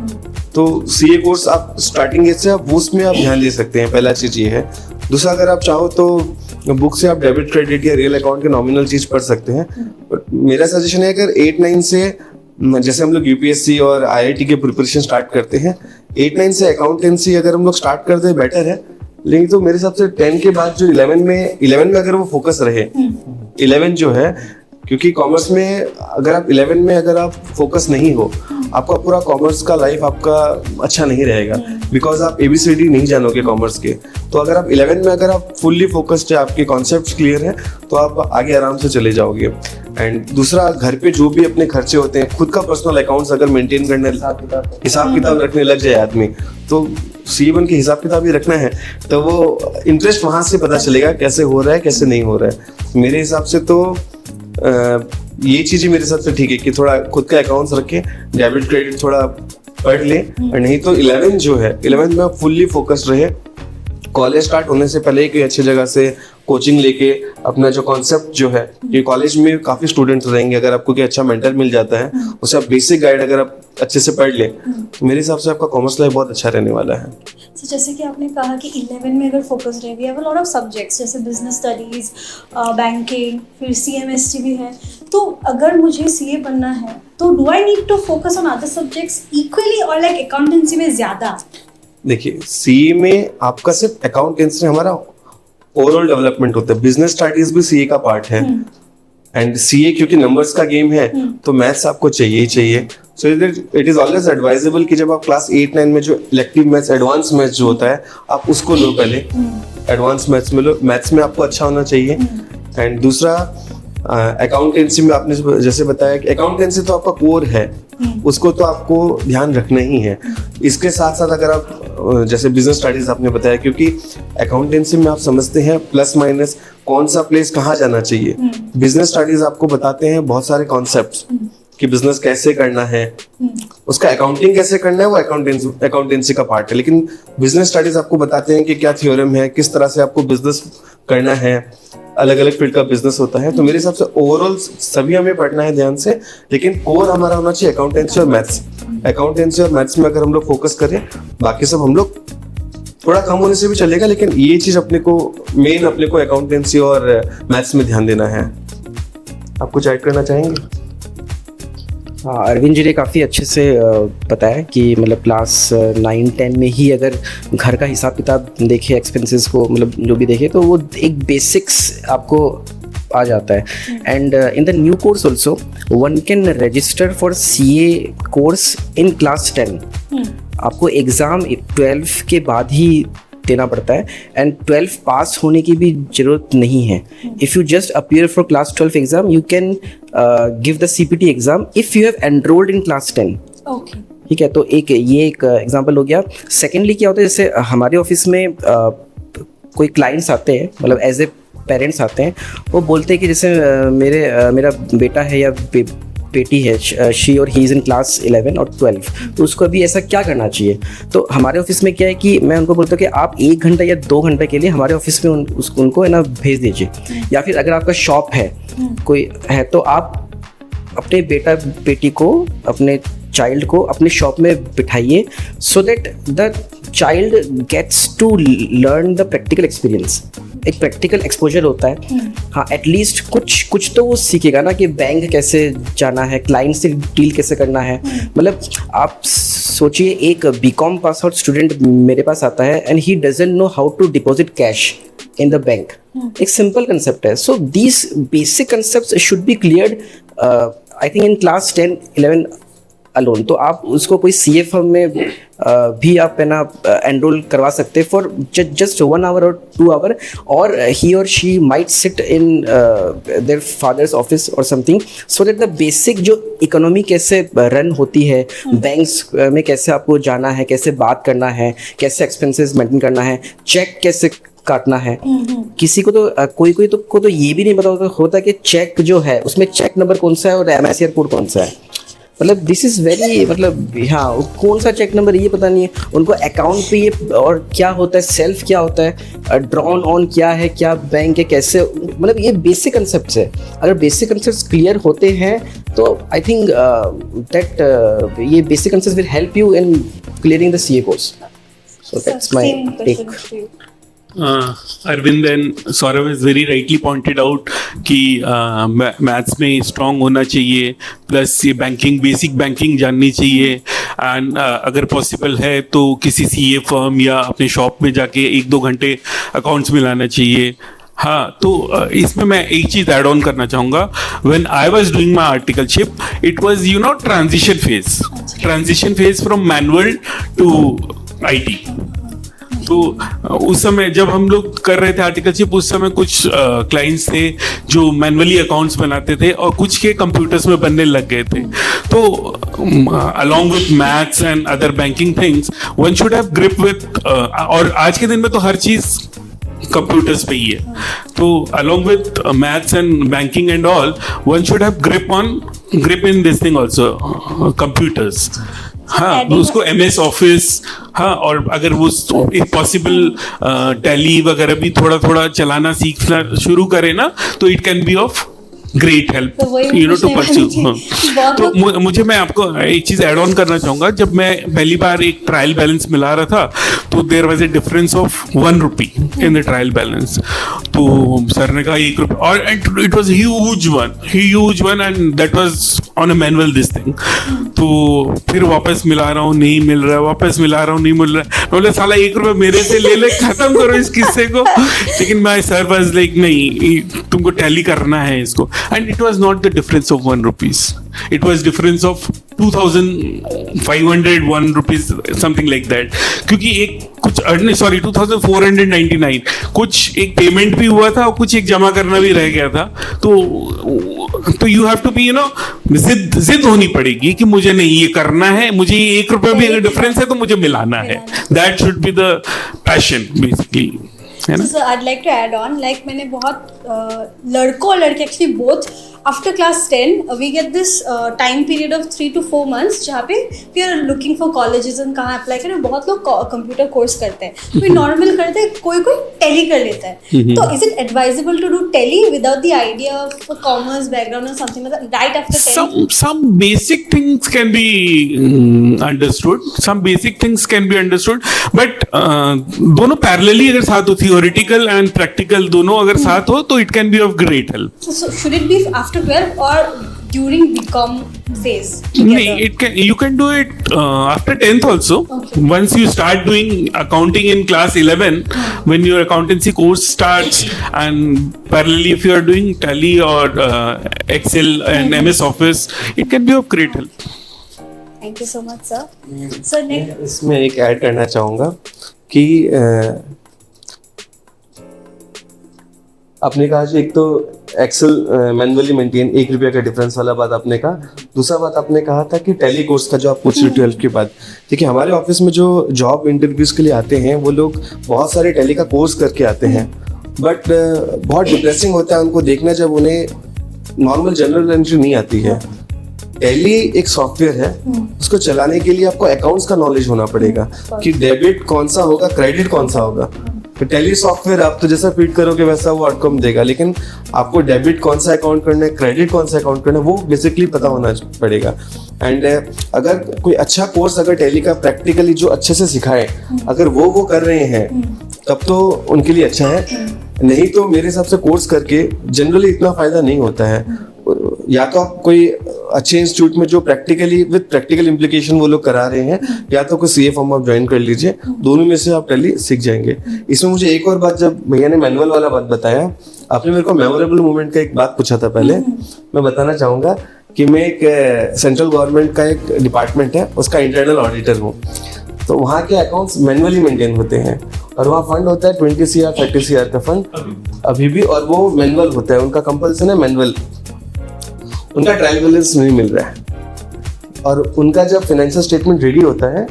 तो CA कोर्स आप स्टार्टिंग एज से आप उसमें आप ध्यान दे सकते हैं. पहला चीज ये है. दूसरा, अगर आप चाहो तो बुक से आप डेबिट क्रेडिट या रियल अकाउंट के नॉमिनल चीज पढ़ सकते हैं. बट मेरा सजेशन है अगर 8-9 से, जैसे हम लोग UPSC और IIT के प्रिपरेशन स्टार्ट करते हैं, 8-9 से अकाउंटेंसी अगर हम लोग स्टार्ट कर दे बेटर है. लेकिन तो मेरे हिसाब से 10 के बाद जो 11 में अगर वो फोकस रहे, 11 जो है, क्योंकि कॉमर्स में अगर आप 11 में अगर आप फोकस नहीं हो, आपका पूरा कॉमर्स का लाइफ आपका अच्छा नहीं रहेगा, बिकॉज आप ABCD नहीं जानोगे कॉमर्स के. तो अगर आप 11 में अगर आप फुल्ली फोकस्ड है, आपके कॉन्सेप्ट्स क्लियर है, तो आप आगे आराम से चले जाओगे. एंड दूसरा, घर पे जो भी अपने खर्चे होते हैं, खुद का पर्सनल अकाउंट्स अगर मेंटेन करने, हिसाब किताब रखने लग जाए आदमी, तो CA1 के हिसाब किताब ही रखना है, तो वो इंटरेस्ट वहां से पता चलेगा कैसे हो रहा है, कैसे नहीं हो रहा है. मेरे हिसाब से तो ये चीजें मेरे हिसाब से ठीक है कि थोड़ा खुद का अकाउंट्स रखें, डेबिट क्रेडिट थोड़ा पढ़ ले, और नहीं तो 11 जो है, 11 में आप फुल्ली फोकस्ड रहे. कॉलेज स्टार्ट होने से पहले कोई अच्छी जगह से कोचिंग लेके अपना जो कॉन्सेप्ट जो है, ये कॉलेज में काफी स्टूडेंट्स रहेंगे, अगर आपको कोई अच्छा मेंटर मिल जाता है, उसे आप बेसिक गाइड अगर आप अच्छे से पढ़ ले, तो मेरे हिसाब से आपका कॉमर्स लाइफ बहुत अच्छा रहने वाला है. So, जैसे कि आपने कहा कि 11 में अगर फोकस रहे, we have a lot of subjects जैसे बिजनेस स्टडीज, बैंकिंग, फिर CMST भी है. तो अगर मुझे CA बनना है तो do I need to focus on other subjects equally और लाइक अकाउंटेंसी में ज्यादा? देखिए CA में आपका सिर्फ अकाउंटेंसी, हमारा ओवरऑल डेवलपमेंट होता है. बिजनेस स्टडीज भी CA का पार्ट है, एंड CA क्योंकि नंबर्स का गेम है, तो मैथ्स आपको चाहिए ही चाहिए. So it is always advisable कि जब आप क्लास 8-9 में जो इलेक्टिव मैथ्स, एडवांस मैथ्स जो होता है, आप उसको लो पहले. एडवांस मैथ्स में लो, मैथ्स में आपको अच्छा होना चाहिए. एंड दूसरा, अकाउंटेंसी में आपने जैसे बताया कि अकाउंटेंसी तो आपका कोर है, उसको तो आपको ध्यान रखना ही है. इसके साथ साथ अगर आप जैसे बिजनेस स्टडीज आपने बताया, क्योंकि अकाउंटेंसी में आप समझते हैं प्लस माइनस कौन सा प्लेस कहाँ जाना चाहिए. बिजनेस स्टडीज आपको बताते हैं बहुत सारे कॉन्सेप्ट्स कि बिजनेस कैसे करना है, उसका अकाउंटिंग कैसे करना है, वो अकाउंटेंसी का पार्ट है. लेकिन बिजनेस स्टडीज आपको बताते हैं कि क्या थ्योरम है, किस तरह से आपको बिजनेस करना है, अलग अलग फील्ड का बिजनेस होता है. तो मेरे हिसाब से ओवरऑल सभी हमें पढ़ना है ध्यान से, लेकिन कोर हमारा होना चाहिए अकाउंटेंसी और मैथ्स. अकाउंटेंसी और मैथ्स में अगर हम लोग फोकस करें, बाकी सब हम लोग थोड़ा कम होने से भी चलेगा, लेकिन ये चीज अपने को मेन, अपने को अकाउंटेंसी और मैथ्स में ध्यान देना है. आप कुछ ऐड करना चाहेंगे? हाँ, अरविंद जी ने काफ़ी अच्छे से बताया कि मतलब क्लास 9-10 में ही अगर घर का हिसाब किताब देखे, एक्सपेंसेस को मतलब जो भी देखे, तो वो एक बेसिक्स आपको आ जाता है. And in the new course also one can register for CA course in class 10. आपको एग्ज़ाम 12 के बाद ही देना पड़ता है, एंड 12 पास होने की भी ज़रूरत नहीं है. If you just appear for class 12 exam, you can give the CPT exam if you have enrolled in class 10. Okay, ठीक है. तो ये एक एग्जांपल हो गया. सेकेंडली क्या होता है, जैसे हमारे ऑफिस में कोई क्लाइंट्स आते हैं, मतलब एज ए पेरेंट्स आते हैं, वो बोलते हैं कि जैसे मेरा बेटा है या बेटी है, शी और ही इज़ इन क्लास 11 और 12, तो उसको अभी ऐसा क्या करना चाहिए. तो हमारे ऑफिस में क्या है कि मैं उनको बोलता हूँ कि आप 1 घंटा या 2 घंटे के लिए हमारे ऑफिस में उनको है ना भेज दीजिए. या फिर अगर आपका शॉप है, कोई है, तो आप अपने बेटा बेटी को, अपने चाइल्ड को अपने शॉप में बिठाइए, so that the child gets to learn the practical experience. एक प्रैक्टिकल एक्सपोजर होता है, हाँ एटलीस्ट कुछ तो वो सीखेगा ना कि बैंक कैसे जाना है, क्लाइंट से डील कैसे करना है। मतलब आप सोचिए एक बीकॉम पास आउट स्टूडेंट मेरे पास आता है and he doesn't know how to deposit cash in the bank. एक simple concept है. So these basic concepts should be cleared I think in class 10, 11 alone. तो आप उसको कोई CA firm में भी आप है ना enroll करवा सकते हैं for just 1 hour or 2 hour, or he or she might sit in their father's office or something, so that the basic जो economy कैसे run होती है, banks में कैसे आपको जाना है, कैसे बात करना है, कैसे expenses maintain करना है, check कैसे काटना है। किसी को तो कोई को तो ये भी नहीं पता होता कि चेक जो है उसमें चेक नंबर कौन सा है और MICR कोड कौन सा है। मतलब दिस इज़ वेरी, मतलब हाँ कौन सा चेक नंबर ये पता नहीं है उनको, अकाउंट पे ये और क्या होता है, सेल्फ क्या होता है, ड्रॉन ऑन क्या है, क्या बैंक है, कैसे, मतलब ये बेसिक कंसेप्ट है। अगर बेसिक कंसेप्ट क्लियर होते हैं तो आई थिंक दैट ये basic concept will help you in clearing the CA course. So that's my take. Arvind and Saurav has very rightly pointed out कि मैथ्स में strong होना चाहिए, प्लस ये banking, basic banking जाननी चाहिए, and अगर possible है तो किसी CA फर्म या अपने शॉप में जाके 1-2 घंटे अकाउंट्स मिलाना चाहिए। हाँ, तो इसमें मैं एक चीज़ ऐड ऑन करना चाहूँगा। When I was doing my articleship it was transition phase from manual to IT। तो उस समय जब हम लोग कर रहे थे आर्टिकलशिप, उस समय कुछ क्लाइंट्स थे जो मैनुअली अकाउंट्स बनाते थे और कुछ के कंप्यूटर्स में बनने लग गए थे। तो along with maths and other banking things one should have grip with, और आज के दिन में तो हर चीज़ कंप्यूटर्स पे ही है, तो along with maths and banking and all, one should have grip in this thing also, computers. हाँ, उसको MS ऑफिस, हाँ, और अगर वो if possible टैली वगैरह भी थोड़ा थोड़ा चलाना सीखना शुरू करे ना, तो it can be of great help to pursue. तो मुझे, मैं आपको एक चीज ऐड ऑन करना चाहूंगा। जब मैं पहली बार एक ट्रायल बैलेंस मिला रहा था तो there was a difference of 1 rupee in the trial balance. तो सर ने कहा 1 रुपया, और it was huge one and that was on a manual this thing. तो फिर वापस मिला रहा हूँ, नहीं मिल रहा है, वापस मिला रहा हूँ, नहीं मिल रहा है। बोले साला 1 रुपया मेरे से ले खत्म करो इस किस्से को। लेकिन माय सर वाज लाइक नहीं, तुमको टैली करना है इसको। And it was not the difference of 1 rupees. It was difference of 2,500 1 rupees, something like that. क्योंकि एक कुछ 2,499 कुछ एक पेमेंट भी हुआ था और कुछ एक जमा करना भी रह गया था। तो यू हैव टू बी जिद होनी पड़ेगी कि मुझे नहीं ये करना है, मुझे ये 1 रुपया भी अगर डिफरेंस है तो मुझे मिलाना है। That should be the passion basically. So I'd like to add on, like मैंने बहुत लड़कों और लड़के actually both after class 10 we get this time period of 3 to 4 months जहाँ पे we are looking for colleges and कहाँ apply करें। बहुत लोग कंप्यूटर कोर्स करते हैं, कोई नॉर्मल करते हैं, कोई टेली कर लेता है। तो is it advisable to do tally without the idea of commerce background और something right after 10? Some basic things can be understood, but दोनों पैरेलली अगर साथ हो, थियोरेटिकल एंड प्रैक्टिकल दोनों अगर साथ हो, तो it can be of great help. So should it be after 12 or during BCom phase? No, you can do it after 10th also. Okay. Once you start doing accounting in class 11, when your accountancy course starts, and parallelly if you are doing Tally or Excel and MS Office, it can be of great help. Thank you so much, sir. So next, इसमें एक add करना चाहूँगा कि आपने कहा जो एक तो एक्सेल मैनुअली मेंटेन 1 रुपया का डिफरेंस वाला बात आपने कहा। दूसरा बात आपने कहा था कि टैली कोर्स का जो आप पूछ रहे हो 12 के बाद, देखिए हमारे ऑफिस में जो जॉब इंटरव्यूज के लिए आते हैं वो लोग बहुत सारे टैली का कोर्स करके आते हैं, बट बहुत डिप्रेसिंग होता है उनको देखना जब उन्हें नॉर्मल जनरल एंट्री नहीं आती है। टैली एक सॉफ्टवेयर है, उसको चलाने के लिए आपको अकाउंट्स का नॉलेज होना पड़ेगा कि डेबिट कौन सा होगा, क्रेडिट कौन सा होगा। तो टैली सॉफ्टवेयर आप तो जैसा फीड करोगे वैसा वो आउटकम देगा, लेकिन आपको डेबिट कौन सा अकाउंट करना है, क्रेडिट कौन सा अकाउंट करना है, वो बेसिकली पता होना पड़ेगा। एंड अगर कोई अच्छा कोर्स अगर टैली का प्रैक्टिकली जो अच्छे से सिखाए, अगर वो कर रहे हैं तब तो उनके लिए अच्छा है। नहीं तो मेरे हिसाब से कोर्स करके जनरली इतना फायदा नहीं होता है। या तो आप कोई अच्छे इंस्टीट्यूट में जो प्रैक्टिकली विद प्रैक्टिकल इम्प्लीकेशन वो लोग करा रहे हैं, या तो कोई सीए फॉर्म आप ज्वाइन कर लीजिए, दोनों में से आप टैली सीख जाएंगे। इसमें मुझे एक और बात, जब भैया ने मैनुअल वाला बात बताया, आपने मेरे को मेमोरेबल मोमेंट का एक बात पूछा था पहले, मैं बताना चाहूंगा कि मैं एक सेंट्रल गवर्नमेंट का एक डिपार्टमेंट है उसका इंटरनल ऑडिटर हूँ। तो वहाँ के अकाउंट्स मैनुअली मेंटेन होते हैं और वहाँ फंड होता है 20 CR 30 CR का फंड अभी भी, और वो मैनुअल होता है, उनका कंपल्सन है मैनुअल, उनका ट्रायल बैलेंस नहीं मिल रहा है। और उनका जब फाइनेंशियल स्टेटमेंट रेडी होता है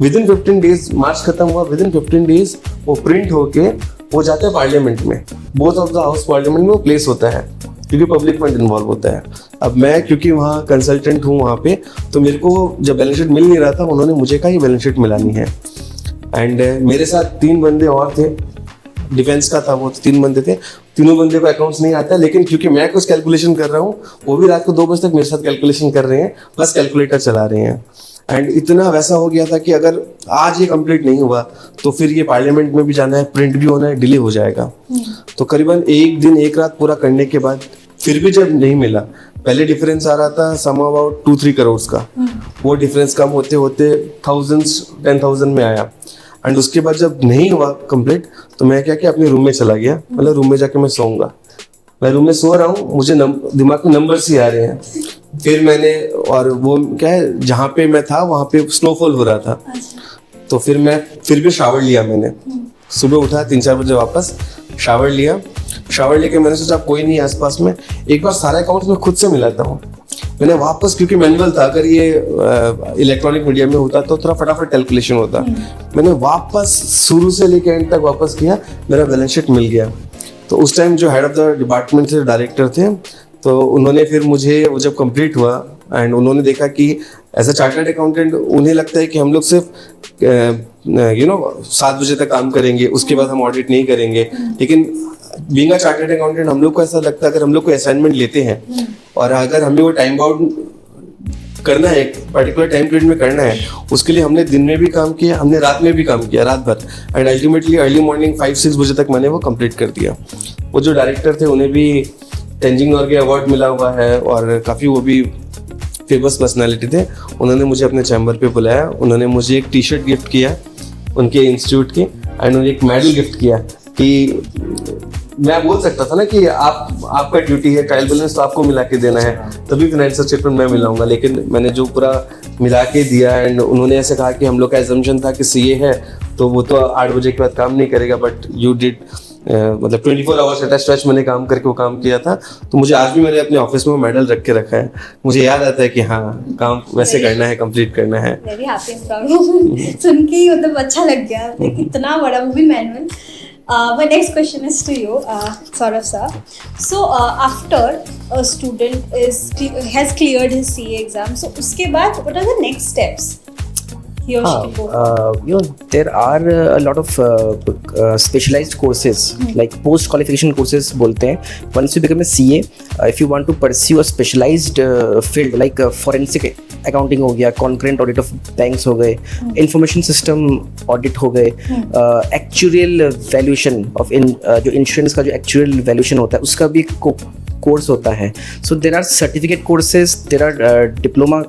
विद इन 15 डेज, मार्च खत्म हुआ, विद इन 15 डेज वो प्रिंट होके वो जाता है पार्लियामेंट में, both of the house parliament में वो प्लेस होता है, क्योंकि पब्लिक फंड इन्वॉल्व होता है। अब मैं क्योंकि वहाँ कंसल्टेंट हूँ वहाँ पे, तो मेरे को जब बैलेंस शीट मिल नहीं रहा था, उन्होंने मुझे कहा ये बैलेंस शीट मिलानी है। एंड मेरे साथ 3 बंदे और थे, डिफेंस का था वो, 3 बंदे थे, तीनों बंदे को अकाउंट्स नहीं आता, लेकिन क्योंकि मैं कुछ कैलकुलेशन कर रहा हूँ, वो भी रात को 2 बजे तक मेरे साथ कैलकुलेशन कर रहे हैं, प्लस कैलकुलेटर चला रहे हैं। एंड इतना वैसा हो गया था कि अगर आज ये कंप्लीट नहीं हुआ तो फिर ये पार्लियामेंट में भी जाना है, प्रिंट भी होना है, डिले हो जाएगा। तो करीबन एक दिन एक रात पूरा करने के बाद फिर भी जब नहीं मिला, पहले डिफरेंस आ रहा था सम अबाउट 2-3 करोड़ का, वो डिफरेंस कम होते होते 10,000 में आया। एंड उसके बाद जब नहीं हुआ कंप्लीट, तो मैं क्या किया, अपने रूम में चला गया, मतलब रूम में जाके मैं सोऊंगा। मैं रूम में सो रहा हूँ, मुझे दिमाग में नंबर्स ही आ रहे हैं। फिर मैंने, और वो क्या है, जहाँ पे मैं था वहाँ पे स्नोफॉल हो रहा था, तो फिर मैं फिर भी शावर लिया मैंने। सुबह उठा 3-4 बजे, वापस शावर लिया। शावर लेके मैंने सोचा कोई नहीं आसपास में, एक बार सारे अकाउंट्स में खुद से मिलाता हूँ। मैंने वापस, क्योंकि मैनुअल था, अगर ये इलेक्ट्रॉनिक मीडिया में होता तो थोड़ा फटाफट कैलकुलेशन होता, मैंने वापस शुरू से लेके एंड तक वापस किया, मेरा बैलेंस शीट मिल गया। तो उस टाइम जो हेड ऑफ द डिपार्टमेंट थे, डायरेक्टर थे, तो उन्होंने फिर मुझे, वो जब कंप्लीट हुआ एंड उन्होंने देखा कि एज अ चार्टर्ड अकाउंटेंट उन्हें लगता है कि हम लोग सिर्फ 7 बजे तक काम करेंगे, उसके बाद हम ऑडिट नहीं करेंगे। लेकिन बीइंग अ चार्टर्ड अकाउंटेंट हम लोग को ऐसा लगता है, अगर हम लोग कोई असाइनमेंट लेते हैं और अगर हमें वो टाइम बाउंड करना है, एक पर्टिकुलर टाइम पीरियड में करना है, उसके लिए हमने दिन में भी काम किया, हमने रात में भी काम किया, रात भर, एंड अल्टीमेटली अर्ली मॉर्निंग 5-6 बजे तक मैंने वो कंप्लीट कर दिया। वो जो डायरेक्टर थे उन्हें भी तेंजिंग नॉर्गे अवार्ड मिला हुआ है, और काफ़ी वो भी फेमस पर्सनालिटी थे। उन्होंने मुझे अपने चैम्बर पे बुलाया, उन्होंने मुझे एक टी-शर्ट गिफ्ट किया उनके इंस्टीट्यूट की, एंड उन्होंने एक मेडल गिफ्ट किया कि मैं बोल सकता था ना कि आपका ड्यूटी है, ट्रायल बैलेंस तो आपको मिला के देना है, तभी फाइनेंशियल स्टेटमेंट मैं मिलाऊंगा। लेकिन मैंने जो पूरा मिला के दिया, एंड उन्होंने ऐसे कहा कि हम लोग का एजम्पशन था कि सीए है तो वो तो 8 बजे के बाद काम नहीं करेगा, बट यू डिड, मतलब 24 आवर्स एट स्ट्रेच मैंने काम करके वो काम किया था। तो मुझे आज भी मैंने अपने ऑफिस में मेडल रख के रखा है, मुझे याद आता है कि हाँ, काम वैसे करना है, कंप्लीट करना है। वेरी हैप्पी सुन के ही मतलब अच्छा लग गया, इतना बड़ा movie manual. My next question is to you, Saurav sir. So after a student has cleared his CA exam, so उसके बाद what are the next steps he or she go? There are a lot of specialized courses, like post qualification courses बोलते हैं. Once you become a CA, if you want to pursue a specialized field like forensic accounting हो गया, concurrent audit of banks हो गए, information system audit हो गए, actuarial valuation of जो insurance का जो actuarial valuation होता है उसका भी कोर्स होता है. So there are certificate courses, there are diploma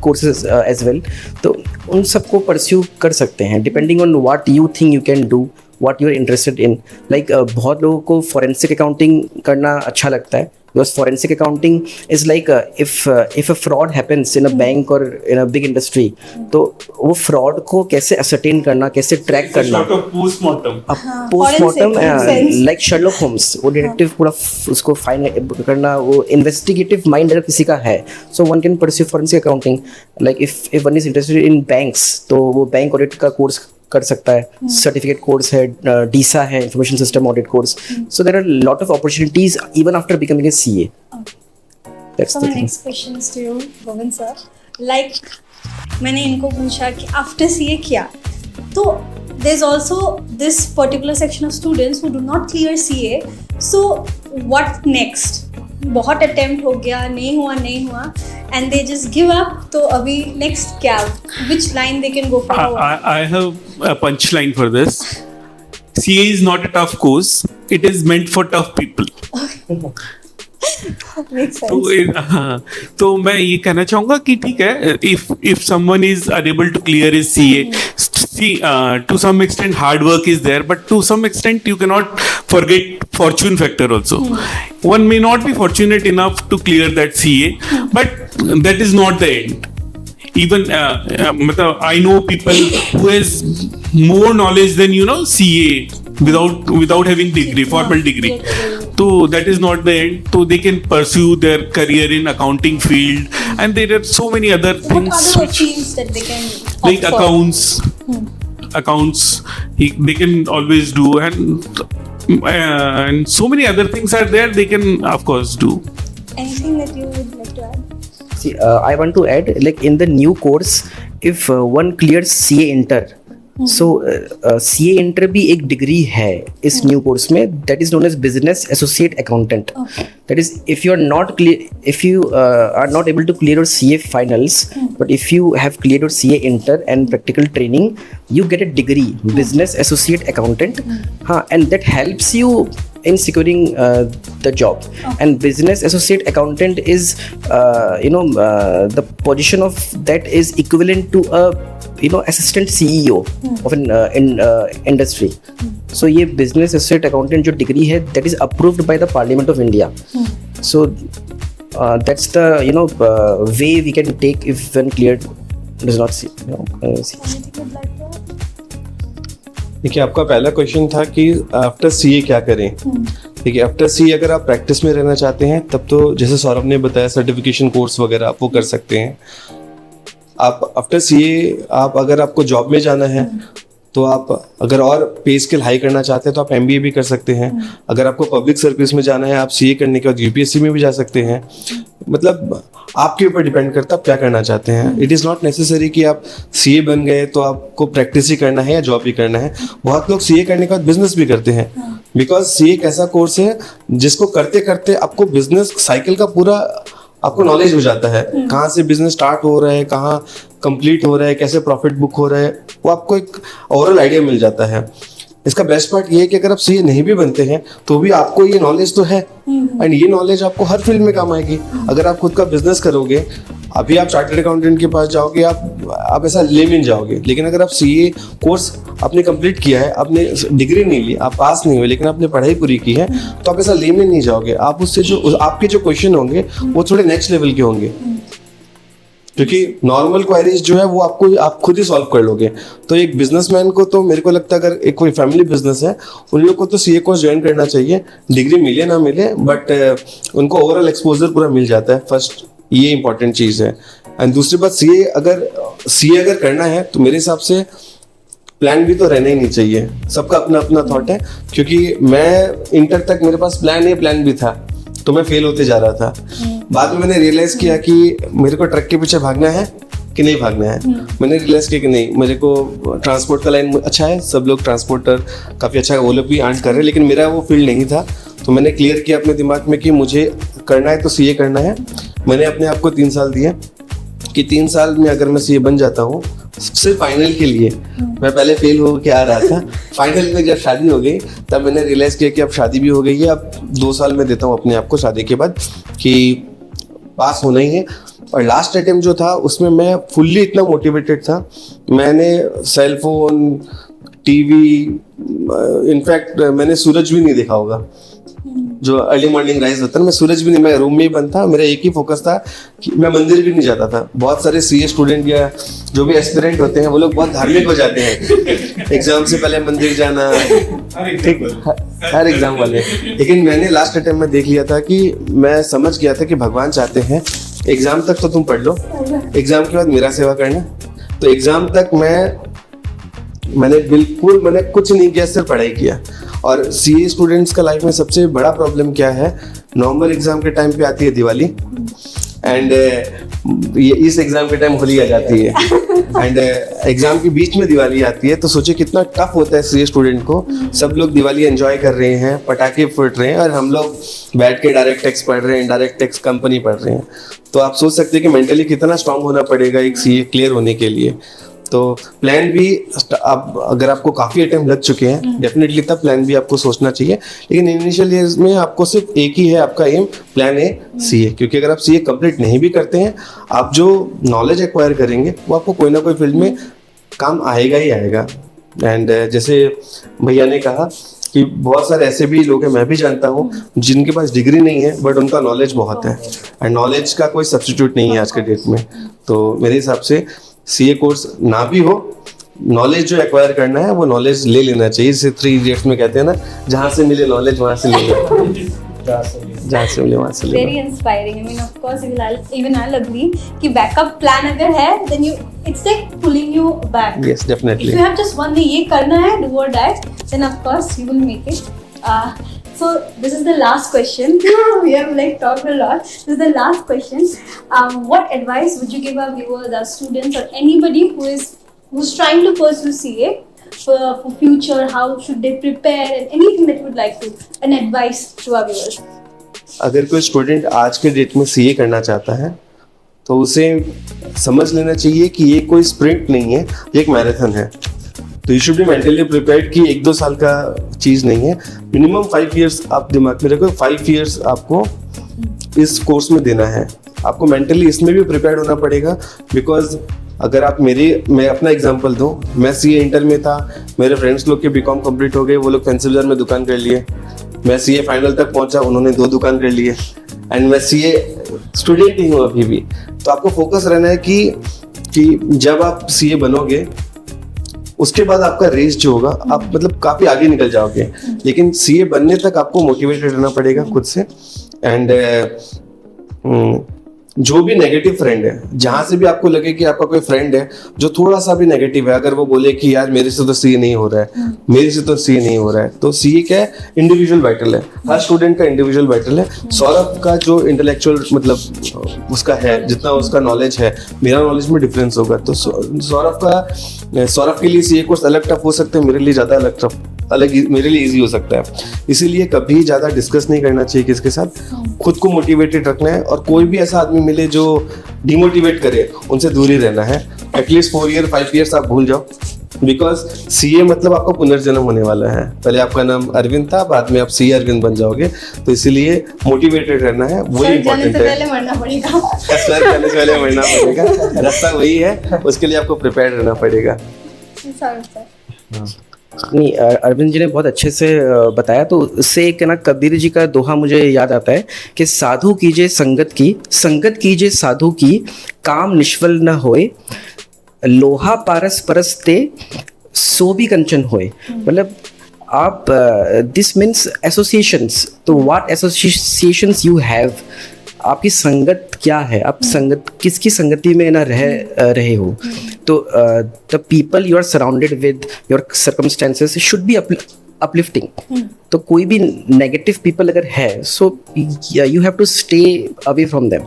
courses as well. तो उन सबको pursue कर सकते हैं depending on what you think you can do, what you are interested in. Like बहुत लोगों को forensic accounting करना अच्छा लगता है, because forensic accounting is like if a fraud happens in a bank or in a big industry, तो वो fraud को कैसे ascertain करना, कैसे track करना, sort of postmortem. Postmortem like Sherlock Holmes, वो डिटेक्टिव पूरा उसको फाइंड करना, वो इन्वेस्टिगेटिव माइंड अगर किसी का है, so one can pursue forensic accounting. Like if one is interested in banks, तो वो बैंक ऑडिट का कोर्स कर सकता है. सर्टिफिकेट कोर्स है, डीसा है, information system audit course. So there are lot of opportunities even after becoming a CA. That's So the my thing. next question is to you, Govind sir. Like मैंने इनको पूछा कि after CA क्या, तो there's also this particular section of students who do not clear CA. So what next? बहुत attempt हो गया, नहीं हुआ and they just give up. तो अभी next क्या? Which line they can go for? I have a punchline for this. CA is not a tough course. It is meant for tough people. Makes sense. तो मैं ये कहना चाहूँगा कि ठीक है, if someone is unable to clear his CA, see, to some extent hard work is there, but to some extent you cannot forget fortune factor also. One may not be fortunate enough to clear that CA, but that is not the end. Even मतलब I know people who has more knowledge than CA without having degree, formal degree. So that is not the end. So they can pursue their career in accounting field, and there are so many other What things other which, fields that they can like opt for? accounts, they can always do, and so many other things are there. They can of course do. Anything that you would like to add? See, I want to add, like in the new course, if one clears CA Inter, so CA Inter भी एक degree है इस new course में, that is known as business associate accountant. That is, if you are not able to clear your CA finals, but if you have cleared your CA Inter and practical training, you get a degree, business associate accountant, and that helps you in securing the job. And business associate accountant is the position of that is equivalent to a assistant CEO of an industry. So ये business associate accountant जो degree है, that is approved by the Parliament of India. So that's the way we can take if one cleared does not see. Anything you'd like to add? देखिए, आपका पहला question था कि after CA क्या करें. देखिए, आफ्टर सीए अगर आप प्रैक्टिस में रहना चाहते हैं तब तो जैसे सौरभ ने बताया सर्टिफिकेशन कोर्स वगैरह आप वो कर सकते हैं. आप आफ्टर सीए अगर आपको जॉब में जाना है तो आप अगर और पे स्किल हाई करना चाहते हैं तो आप एमबीए भी कर सकते हैं. अगर आपको पब्लिक सर्विस में जाना है आप सीए करने के बाद यूपीएससी में भी जा सकते हैं. मतलब आपके ऊपर डिपेंड करता है आप क्या करना चाहते हैं. इट इज़ नॉट नेसेसरी कि आप सीए बन गए तो आपको प्रैक्टिस ही करना है या जॉब भी करना है. बहुत लोग सीए करने के बाद बिजनेस भी करते हैं, बिकॉज सीए एक ऐसा कोर्स है जिसको करते करते आपको बिजनेस साइकिल का पूरा आपको नॉलेज हो जाता है. कहाँ से बिजनेस स्टार्ट हो रहा है, कहाँ कंप्लीट हो रहा है, कैसे प्रॉफिट बुक हो रहा है, वो आपको एक ओवरऑल आइडिया मिल जाता है. इसका बेस्ट पार्ट ये है कि अगर आप सीए नहीं भी बनते हैं तो भी आपको ये नॉलेज तो है, एंड ये नॉलेज आपको हर फील्ड में काम आएगी. अगर आप खुद का बिजनेस करोगे, अभी आप चार्टर्ड अकाउंटेंट के पास जाओगे, आप ऐसा लेमिन जाओगे. लेकिन अगर आप सीए कोर्स आपने कंप्लीट किया है, आपने डिग्री नहीं ली, आप पास नहीं हुए, लेकिन आपने पढ़ाई पूरी की है, तो आप ऐसा लेमिन नहीं जाओगे. आप उससे जो आपके जो क्वेश्चन होंगे वो थोड़े नेक्स्ट लेवल के होंगे, क्योंकि नॉर्मल क्वेरीज जो है वो आप खुद ही सॉल्व कर लोगे. तो एक बिजनेसमैन को तो मेरे को लगता है अगर एक कोई फैमिली बिजनेस है उन लोग को तो सीए कोर्स ज्वाइन करना चाहिए. डिग्री मिले ना मिले, बट उनको ओवरऑल एक्सपोजर पूरा मिल जाता है. फर्स्ट ये इंपॉर्टेंट चीज़ है. एंड दूसरी बात, सीए अगर करना है तो मेरे हिसाब से प्लान भी तो रहना ही नहीं चाहिए. सबका अपना अपना थॉट है, क्योंकि मैं इंटर तक मेरे पास प्लान भी था तो मैं फेल होते जा रहा था. बाद में मैंने रियलाइज किया कि मेरे को ट्रक के पीछे भागना है कि नहीं भागना है. मैंने रियलाइज किया कि नहीं, मेरे को ट्रांसपोर्ट का लाइन अच्छा है, सब लोग ट्रांसपोर्टर काफ़ी अच्छा वो लोग भी अर्न कर रहे हैं, लेकिन मेरा वो फील्ड नहीं था. तो मैंने क्लियर किया अपने दिमाग में कि मुझे करना है तो सीए करना है. मैंने अपने आप को 3 साल दिए कि 3 साल में अगर मैं सीए बन जाता हूँ, सिर्फ फाइनल के लिए. मैं पहले फेल हो के आ रहा था, फाइनल में जब शादी हो गई तब मैंने रियलाइज़ किया कि अब शादी भी हो गई है, अब 2 साल में देता हूँ अपने आप को शादी के बाद कि पास होना ही है. और लास्ट अटेम्प्ट जो था उसमें मैं फुल्ली इतना मोटिवेटेड था, मैंने सेल फोन, टीवी, इनफैक्ट मैंने सूरज भी नहीं देखा होगा. जो अर्ली मॉर्निंग राइज होता है, मैं सूरज भी नहीं, मैं रूम में ही बंद था. मेरा एक ही फोकस था कि मैं मंदिर भी नहीं जाता था. बहुत सारे सीए स्टूडेंट या जो भी एस्पिरेंट होते हैं वो लोग बहुत धार्मिक हो जाते हैं, एग्जाम से पहले मंदिर जाना, ठीक, हर एग्जाम वाले. लेकिन मैंने लास्ट अटेम्प्ट में देख लिया था कि मैं समझ गया था कि भगवान चाहते हैं एग्जाम तक तो तुम पढ़ लो, एग्जाम के बाद मेरा सेवा करना. तो एग्जाम तक मैंने कुछ नहीं किया, सिर्फ पढ़ाई किया. और सीए स्टूडेंट्स का लाइफ में सबसे बड़ा प्रॉब्लम क्या है, नवंबर एग्जाम के टाइम पे आती है दिवाली, एंड इस एग्जाम के टाइम होली आ जाती है, एंड एग्जाम के बीच में दिवाली आती है. तो सोचिए कितना टफ होता है सीए स्टूडेंट को. सब लोग दिवाली एंजॉय कर रहे हैं, पटाखे फूट रहे हैं, और हम लोग बैठ के डायरेक्ट टैक्स पढ़ रहे हैं, डायरेक्ट टैक्स कंपनी पढ़ रहे हैं. तो आप सोच सकते हैं कि मेंटली कितना स्ट्रांग होना पड़ेगा एक सीए क्लियर होने के लिए. तो प्लान बी, अब अगर आपको काफ़ी अटेम्प्ट लग चुके हैं डेफिनेटली तब प्लान बी आपको सोचना चाहिए, लेकिन इनिशियल ईयर्स में आपको सिर्फ एक ही है आपका एम, प्लान ए सीए, क्योंकि अगर आप सीए कंप्लीट नहीं भी करते हैं, आप जो नॉलेज एक्वायर करेंगे वो आपको कोई ना कोई फील्ड में काम आएगा ही आएगा। एंड जैसे भैया ने कहा कि बहुत सारे ऐसे भी लोग हैं, मैं भी जानता हूँ, जिनके पास डिग्री नहीं है बट उनका नॉलेज बहुत है, एंड नॉलेज का कोई सब्स्टिट्यूट नहीं है आज के डेट में। तो मेरे हिसाब से सीए कोर्स ना भी हो, नॉलेज जो एक्वायर करना है वो नॉलेज ले लेना चाहिए। जैसे 3 इडियट्स में कहते हैं ना, जहाँ से मिले नॉलेज वहाँ से ले लो, जहाँ से मिले वहाँ से ले लो। Very inspiring. I mean, of course, even I'll agree कि backup plan अगर है, then it's like pulling you back. Yes, definitely. If you have just one thing, ये करना है, do or die, then of course you will make it. So this is the last question. We have like talked a lot. This is the last question. What advice would you give our viewers, our students, or anybody who's trying to pursue CA for future? How should they prepare, and anything that you would like to, an advice to our viewers? अगर कोई student आज के date में CA करना चाहता है तो उसे समझ लेना चाहिए कि ये कोई स्प्रिंट नहीं है, ये एक मैराथन है। तो you should be mentally prepared कि 1-2 साल का चीज़ नहीं है, मिनिमम 5 इयर्स आप दिमाग में रखो। 5 इयर्स आपको इस कोर्स में देना है, आपको मेंटली इसमें भी प्रिपेयर्ड होना पड़ेगा। बिकॉज अगर आप मैं अपना एग्जांपल दूं, मैं सीए इंटर में था, मेरे फ्रेंड्स लोग के बीकॉम कंप्लीट हो गए, वो लोग फैंसी बाजार में दुकान कर लिए, मैं सीए फाइनल तक पहुंचा, उन्होंने 2 दुकान कर लिए, एंड मैं सीए स्टूडेंट ही हूँ अभी भी। तो आपको फोकस रहना है कि जब आप सीए बनोगे उसके बाद आपका रेस जो होगा, आप मतलब काफी आगे निकल जाओगे, लेकिन सीए बनने तक आपको मोटिवेटेड रहना पड़ेगा खुद से। एंड जो भी नेगेटिव फ्रेंड है, जहां से भी आपको लगे कि आपका कोई फ्रेंड है जो थोड़ा सा भी नेगेटिव है, अगर वो बोले कि यार मेरे से तो सीए नहीं हो रहा है, मेरे से तो सीए नहीं हो रहा है, तो सीए क्या है, इंडिविजुअल बैटल है, हर स्टूडेंट का इंडिविजुअल बैटल है। सौरभ का जो इंटेलेक्चुअल मतलब उसका है, जितना उसका नॉलेज है, मेरा नॉलेज में डिफरेंस होगा। तो सौरभ के लिए सीए कोर्स अलग टफ हो सकता है, मेरे लिए ज्यादा मेरे लिए इजी हो सकता है। इसीलिए कभी ज्यादा डिस्कस नहीं करना चाहिए किसके साथ, खुद को मोटिवेटेड रखना है, और कोई भी ऐसा आदमी मिले जो डिमोटिवेट करे उनसे दूर ही रहना है। एटलीस्ट 4-5 ईयर्स आप भूल जाओ, बिकॉज सीए मतलब आपका पुनर्जन्म होने वाला है। पहले आपका नाम अरविंद था, बाद में आप सीए अरविंद बन जाओगे, तो इसीलिए मोटिवेटेड रहना है, वही इंपॉर्टेंट है। पहले मरना पड़ेगा। पहले मरना पड़ेगा, रास्ता वही है, उसके लिए आपको प्रिपेयर रहना पड़ेगा। नहीं, अरविंद जी ने बहुत अच्छे से बताया। तो उससे एक ना कबीर जी का दोहा मुझे याद आता है कि साधु कीजिए संगत की, संगत कीजिए साधु की, काम निष्फल न होए, लोहा पारस परसते सो भी कंचन होए। मतलब आप दिस मीन्स एसोसिएशंस, तो व्हाट एसोसिएशंस यू हैव, आपकी संगत क्या है, आप संगत किसकी संगति में ना रहे हो। तो the people you are surrounded with, your circumstances should be uplifting. तो कोई भी नेगेटिव पीपल अगर है, so you have to stay away from them.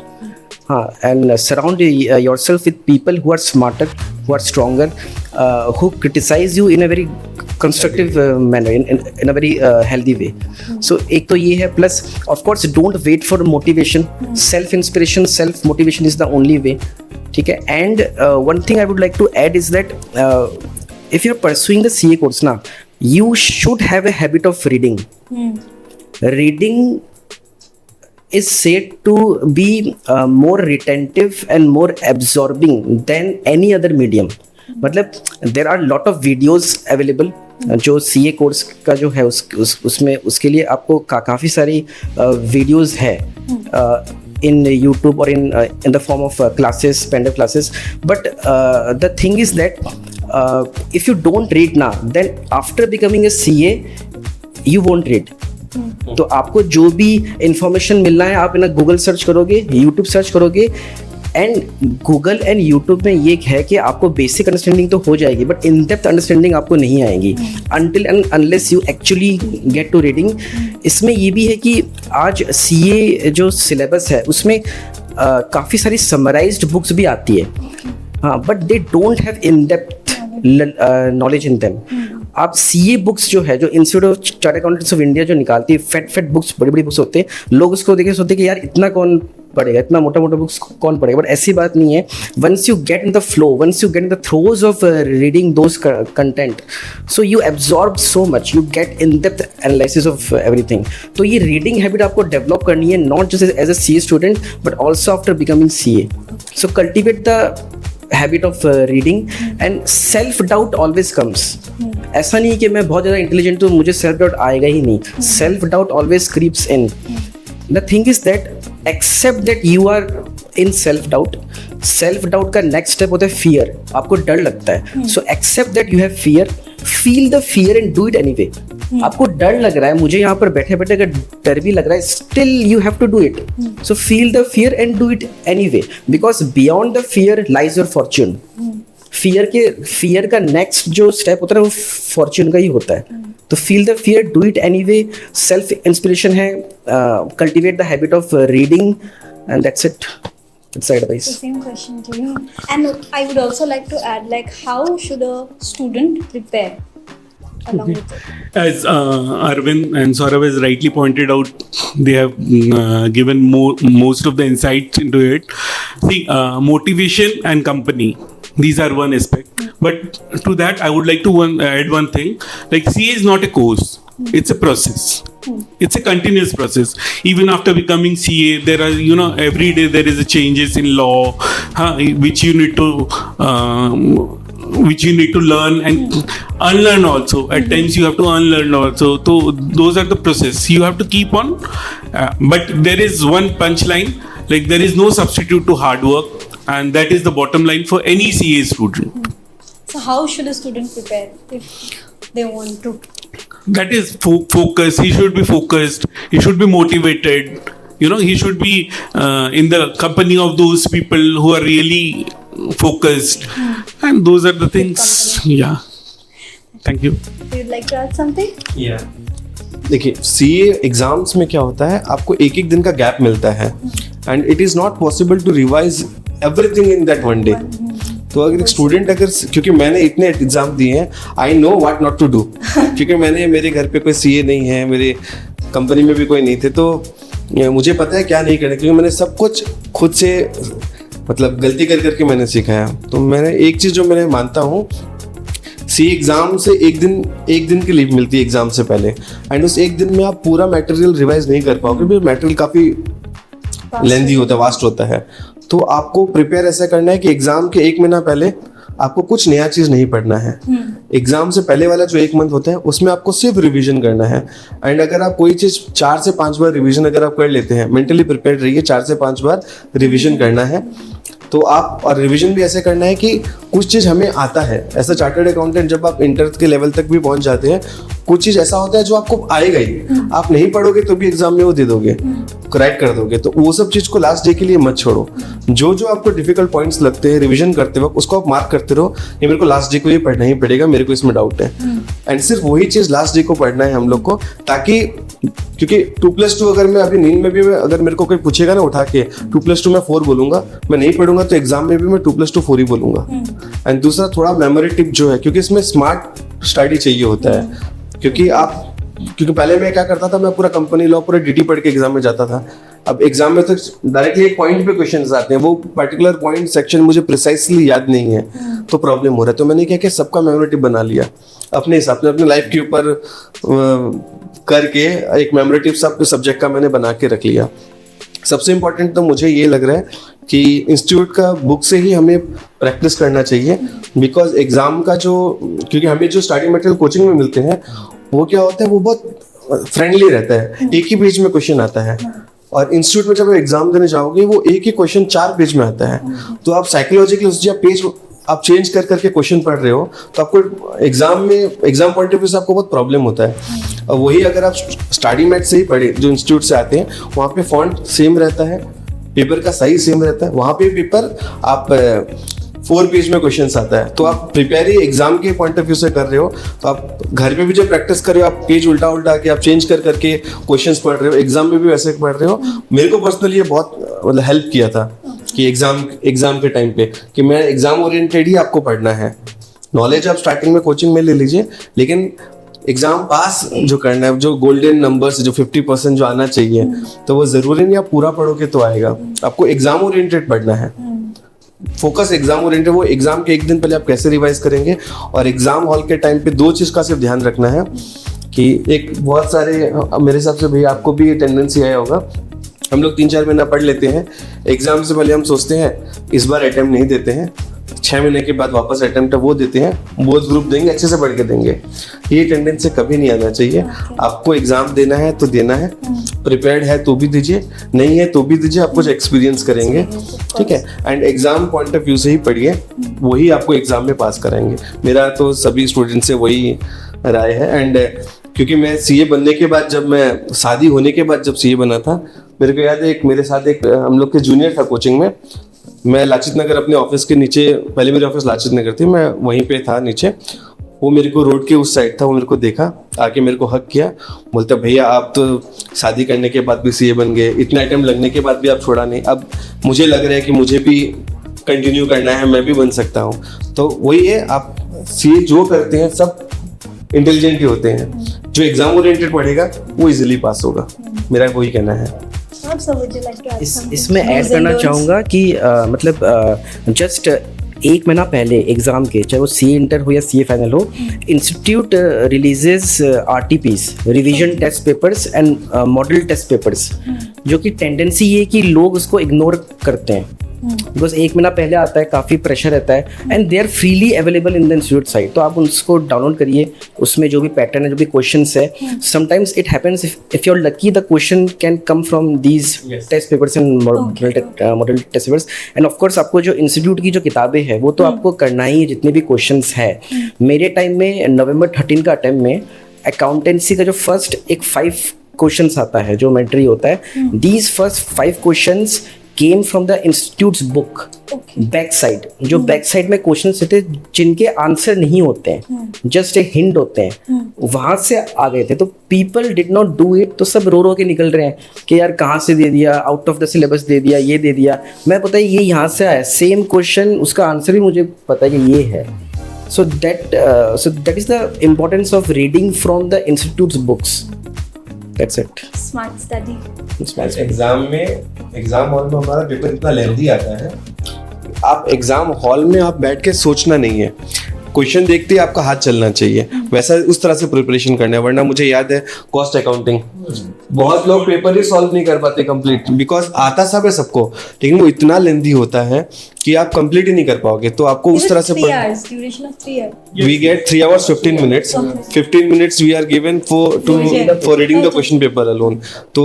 हाँ, and surround yourself with people who are smarter, who are stronger, who criticize you in a very constructive manner, in a very healthy way. So एक तो ये है, plus of course don't wait for motivation, self inspiration, self motivation is the only way, ठीक है। And one thing I would like to add is that if you're pursuing the CA course now, you should have a habit of reading. Reading is said to be more retentive and more absorbing than any other medium. मतलब there are lot of videos available जो CA course का जो है उसमें उसके लिए आपको काफ़ी सारी वीडियोस है in YouTube or in the form of classes, pen-up classes. But the thing is that if you don't read now, then after becoming a CA, you won't read. तो आपको जो भी इंफॉर्मेशन मिलना है, आप ना गूगल सर्च करोगे, YouTube search करोगे, एंड गूगल एंड यूट्यूब में ये है कि आपको बेसिक अंडरस्टैंडिंग तो हो जाएगी, बट इन डेप्थ अंडरस्टैंडिंग आपको नहीं आएगी until and unless you actually get to reading. इसमें ये भी है कि आज सीए जो सिलेबस है उसमें काफ़ी सारी समराइज्ड बुक्स भी आती है, हाँ, but they don't have in depth knowledge in them. आप सीए बुक्स जो है, जो institute of chartered accountants of India जो निकालती है, फेट बुक्स, बड़ी बड़ी बुक्स होते हैं, लोग उसको देखे सोचते हैं कि यार इतना कौन पढ़ेगा, इतना मोटा मोटा बुक्स कौन पढ़ेगा, बट ऐसी बात नहीं है. Once you get in the flow, once you get in the throes of reading those content, so you absorb so much, you get in depth analysis of everything. तो ये रीडिंग हैबिट आपको develop करनी है, not just as a CA student but also after becoming CA. So cultivate the habit of reading and self doubt always comes. ऐसा नहीं कि मैं बहुत ज़्यादा इंटेलिजेंट हूँ, मुझे सेल्फ डाउट आएगा ही नहीं. Self doubt always creeps in. The thing is that accept that you are in self doubt. Self doubt का नेक्स्ट स्टेप होता है फियर. आपको डर लगता है, so accept that you have fear, feel the fear and do it anyway. आपको डर लग रहा है, मुझे यहाँ पर बैठे बैठे अगर डर भी लग रहा है, still you have to do it. So feel the fear and do it anyway, because beyond the fear lies your fortune. Fear का नेक्स्ट जो स्टेप होता है वो फॉर्च्यून का ही होता है. तो feel the fear, do it anyway. Self inspiration है, cultivate the habit of reading, and that's it. It's advice. The same question to you. And I would also like to add, like, how should a student prepare along with it? As Arvind and Saurabh has rightly pointed out, they have given most of the insights into it. See, motivation and company, these are one aspect. But to that, I would like to add one thing. Like, CA is not a course. It's a process. It's a continuous process. Even after becoming CA, there are, every day there is a changes in law, which you need to learn and unlearn also. At times you have to unlearn also. So those are the process. You have to keep on. But there is one punchline, like there is no substitute to hard work, and that is the bottom line for any CA student. So how should a student prepare if they want to? That is focus. He should be focused. He should be motivated. He should be in the company of those people who are really focused. And those are the things. Yeah. Thank you. You'd like to add something? Yeah. देखिए, CA exams में क्या होता है, आपको एक एक दिन का गैप मिलता है and it is not possible to revise everything in that one day. तो अगर एक स्टूडेंट क्योंकि मैंने इतने एग्जाम दिए हैं, I know what not to do. क्योंकि मेरे घर पे कोई सीए नहीं है, मेरे कंपनी में भी कोई नहीं थे, तो मुझे पता है क्या नहीं करना, क्योंकि मैंने सब कुछ खुद से मतलब गलती करके मैंने सीखा है. तो मैंने एक चीज़ जो मैं मानता हूँ, सी एग्ज़ाम से एक दिन की लीव मिलती है एग्ज़ाम से पहले, एंड उस एक दिन में आप पूरा मटेरियल रिवाइज नहीं कर पाओगे, क्योंकि मटेरियल काफ़ी लेंदी होता है, वास्ट होता है. तो आपको प्रिपेयर ऐसा करना है कि एग्जाम के एक महीना पहले आपको कुछ नया चीज नहीं पढ़ना है. एग्जाम से पहले वाला जो एक मंथ होता है उसमें आपको सिर्फ रिवीजन करना है. एंड अगर आप कोई चीज 4 से 5 बार रिवीजन अगर आप कर लेते हैं, मेंटली प्रिपेयर रहिए, 4 से 5 बार रिवीजन करना है. तो आप, और रिवीजन भी ऐसे करना है कि कुछ चीज़ हमें आता है. ऐसा चार्टर्ड अकाउंटेंट जब आप इंटर के लेवल तक भी पहुंच जाते हैं, कुछ चीज़ ऐसा होता है जो आपको आएगा ही, आप नहीं पढ़ोगे तो भी एग्जाम में वो दे दोगे, क्रैक कर दोगे. तो वो सब चीज़ को लास्ट डे के लिए मत छोड़ो. जो आपको डिफिकल्ट पॉइंट्स लगते हैं रिवीजन करते वक्त, उसको आप मार्क करते रहो, ये मेरे को लास्ट डे को ये पढ़ना ही पड़ेगा, मेरे को इसमें डाउट है. एंड सिर्फ वही चीज़ लास्ट डे को पढ़ना है हम लोग को, ताकि क्योंकि 2+2 अगर मैं अभी नींद में भी अगर मेरे को कोई पूछेगा ना उठा के 2+2 मैं 4 बोलूंगा, मैं नहीं पढ़ूंगा तो एग्जाम में भी मैं 2+2 4 ही बोलूंगा. एंड दूसरा थोड़ा मेमोरी टिप जो है, क्योंकि इसमें स्मार्ट स्टडी चाहिए होता है. क्योंकि पहले मैं क्या करता था, मैं पूरा कंपनी लॉ पूरा डीटी पढ़ के एग्जाम में जाता था. अब एग्जाम में तो डायरेक्टली एक पॉइंट पे क्वेश्चंस आते हैं, वो पर्टिकुलर पॉइंट सेक्शन मुझे प्रिसाइसली याद नहीं है, तो प्रॉब्लम हो रहा है. तो मैंने क्या किया, सबका मेमोरी टिप बना लिया अपने हिसाब से, अपने लाइफ के ऊपर करके एक मेमोरी टिप सब सब्जेक्ट का मैंने बना के रख लिया. सबसे इम्पोर्टेंट तो मुझे ये लग रहा है कि इंस्टीट्यूट का बुक से ही हमें प्रैक्टिस करना चाहिए, बिकॉज एग्जाम का क्योंकि हमें जो स्टडी मटेरियल कोचिंग में मिलते हैं वो क्या होता है, वो बहुत फ्रेंडली रहता है, एक ही पेज में क्वेश्चन आता है. और इंस्टीट्यूट में जब आप एग्जाम देने जाओगे, वो एक ही क्वेश्चन 4 पेज में आता है. तो आप साइकोलॉजिकली जब पेज आप चेंज करके क्वेश्चन पढ़ रहे हो, तो आपको एग्जाम पॉइंट ऑफ व्यू से आपको बहुत प्रॉब्लम होता है. और वही अगर आप स्टडी मैट से ही पढ़े, जो इंस्टीट्यूट से आते हैं, वहाँ पे फॉन्ट सेम रहता है, पेपर का साइज सेम रहता है. वहाँ पे पेपर आप 4 पेज में क्वेश्चंस आता है. तो आप प्रिपेयर ही एग्जाम के पॉइंट ऑफ व्यू से कर रहे हो, तो आप घर पे भी जब प्रैक्टिस कर रहे हो, आप पेज उल्टा के आप चेंज करके क्वेश्चंस पढ़ रहे हो, एग्जाम में भी वैसे पढ़ रहे हो. मेरे को पर्सनली ये बहुत मतलब हेल्प किया था कि एग्जाम के टाइम पे कि मैं एग्जाम ओरिएंटेड ही आपको पढ़ना है. नॉलेज आप स्टार्टिंग में कोचिंग में ले लीजिए, लेकिन एग्जाम पास जो करना है, जो गोल्डन नंबर्स जो 50% जो आना चाहिए, तो वो जरूरी नहीं आप पूरा पढ़ोगे तो आएगा। आपको एग्जाम ओरिएंटेड पढ़ना है, फोकस एग्जाम ओरिएंटेड। वो एग्जाम के एक दिन पहले आप कैसे रिवाइज करेंगे, और एग्जाम हॉल के टाइम पे 2 चीज का सिर्फ ध्यान रखना है कि एक बहुत सारे, मेरे हिसाब से भैया आपको भी ये टेंडेंसी आया होगा, हम लोग 3-4 महीना पढ़ लेते हैं, एग्जाम से पहले हम सोचते हैं इस बार अटेम्प्ट नहीं देते हैं, 6 महीने के बाद वापस अटेम्प्ट वो देते हैं, बोथ ग्रुप देंगे, अच्छे से पढ़ के देंगे। ये टेंडेंसी कभी नहीं आना चाहिए। आपको एग्जाम देना है तो देना है, प्रिपेयर्ड है तो भी दीजिए, नहीं है तो भी दीजिए, आप कुछ एक्सपीरियंस करेंगे, ठीक है। And exam point of view से ही पढ़िए, वही आपको एग्जाम में पास कराएंगे। मेरा तो सभी स्टूडेंट से वही राय है। एंड क्योंकि मैं सीए बनने के बाद, जब मैं शादी होने के बाद जब सीए बना था, मेरे को याद है एक मेरे साथ एक हम लोग के जूनियर था कोचिंग में, मैं लाचित नगर अपने ऑफिस के नीचे, पहले मेरी ऑफिस लाचित नगर थी, मैं वहीं पे था नीचे, वो मेरे को रोड के उस साइड था, वो मेरे को देखा, आके मेरे को हक किया, बोलता भैया आप तो शादी करने के बाद भी सीए बन गए, इतना अटेम्प्ट लगने के बाद भी आप छोड़ा नहीं, अब मुझे लग रहा है कि मुझे भी कंटिन्यू करना है, मैं भी बन सकता हूँ। तो वही है, आप सीए जो करते हैं सब इंटेलिजेंट ही होते हैं, जो एग्जाम ओरिएंटेड पढ़ेगा वो इजीली पास होगा, मेरा वही कहना है। इसमें ऐड करना चाहूँगा कि मतलब जस्ट 1 महीना पहले एग्ज़ाम के, चाहे वो सी इंटर हो या सी फाइनल हो, institute releases RTPs, revision test papers and model test papers, जो कि टेंडेंसी ये कि लोग उसको इग्नोर करते हैं, बिकॉज 1 महीना पहले आता है, काफ़ी प्रेशर रहता है, and they are freely available in the institute site. तो आप उसको डाउनलोड करिए, उसमें जो भी पैटर्न है, जो भी क्वेश्चंस है, sometimes it happens if you are lucky the question can come from these test papers and model test papers. And of course आपको जो इंस्टीट्यूट की जो किताबें हैं वो तो आपको करना ही, जितने भी क्वेश्चंस है। मेरे टाइम में November 13 का अटेम्प्ट में अकाउंटेंसी का जो फर्स्ट एक 5 क्वेश्चंस आता है, जो मेंटरी होता है, these first 5 questions came from the institute's book, back side. जो बैक साइड में क्वेश्चंस थे जिनके आंसर नहीं होते हैं, जस्ट एक हिंट होते हैं, वहां से आ गए थे। तो people did not do it, तो सब रो के निकल रहे हैं कि यार कहाँ से दे दिया, आउट ऑफ द सिलेबस दे दिया, ये दे दिया। मैं पता है ये यहाँ से आया, सेम क्वेश्चन, उसका आंसर भी मुझे पता है कि ये है। So that is the importance of reading from the institute's books. That's it. Smart study. Exam hall में हमारा पेपर इतना लेंथी आता है, आप एग्जाम हॉल में आप बैठ के सोचना नहीं है, क्वेश्चन देखते ही आपका हाथ चलना चाहिए, वैसा उस तरह से प्रिपरेशन करना है। वरना मुझे याद है कॉस्ट अकाउंटिंग, बहुत लोग पेपर ही सॉल्व नहीं कर पाते कंप्लीट, बिकॉज आता सब है सबको, लेकिन वो इतना लेंथी होता है कि आप कंप्लीट ही नहीं कर पाओगे। तो आपको उस तरह से we get 3 hours 15 minutes. 15 minutes we are given for reading the question paper alone. तो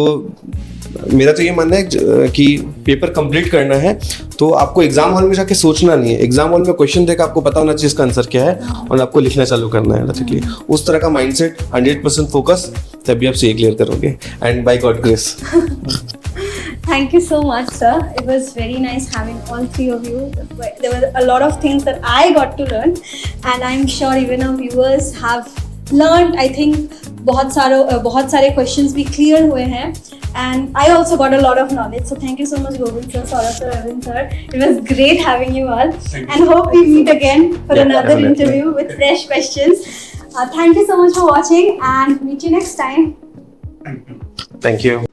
मेरा तो ये मानना है कि पेपर कंप्लीट करना है तो आपको एग्जाम हॉल में जाके सोचना नहीं है, एग्जाम हॉल में क्वेश्चन देकर आपको पता होना चाहिए इसका आंसर क्या है, और आपको लिखना चालू करना है लॉजिकली। उस तरह का माइंडसेट, 100% फोकस, तभी आप सीए क्लियर करोगे, and by God grace. Thank you so much, sir. It was very nice having all 3 of you. There were a lot of things that I got to learn, and I'm sure even our viewers have learned. I think बहुत सारे questions भी clear हुए हैं, and I also got a lot of knowledge. So thank you so much, Govind sir, Saurabh sir, Arvind sir. It was great having you all, and hope we meet again for another interview with fresh questions. Thank you so much for watching, and meet you next time. Thank you.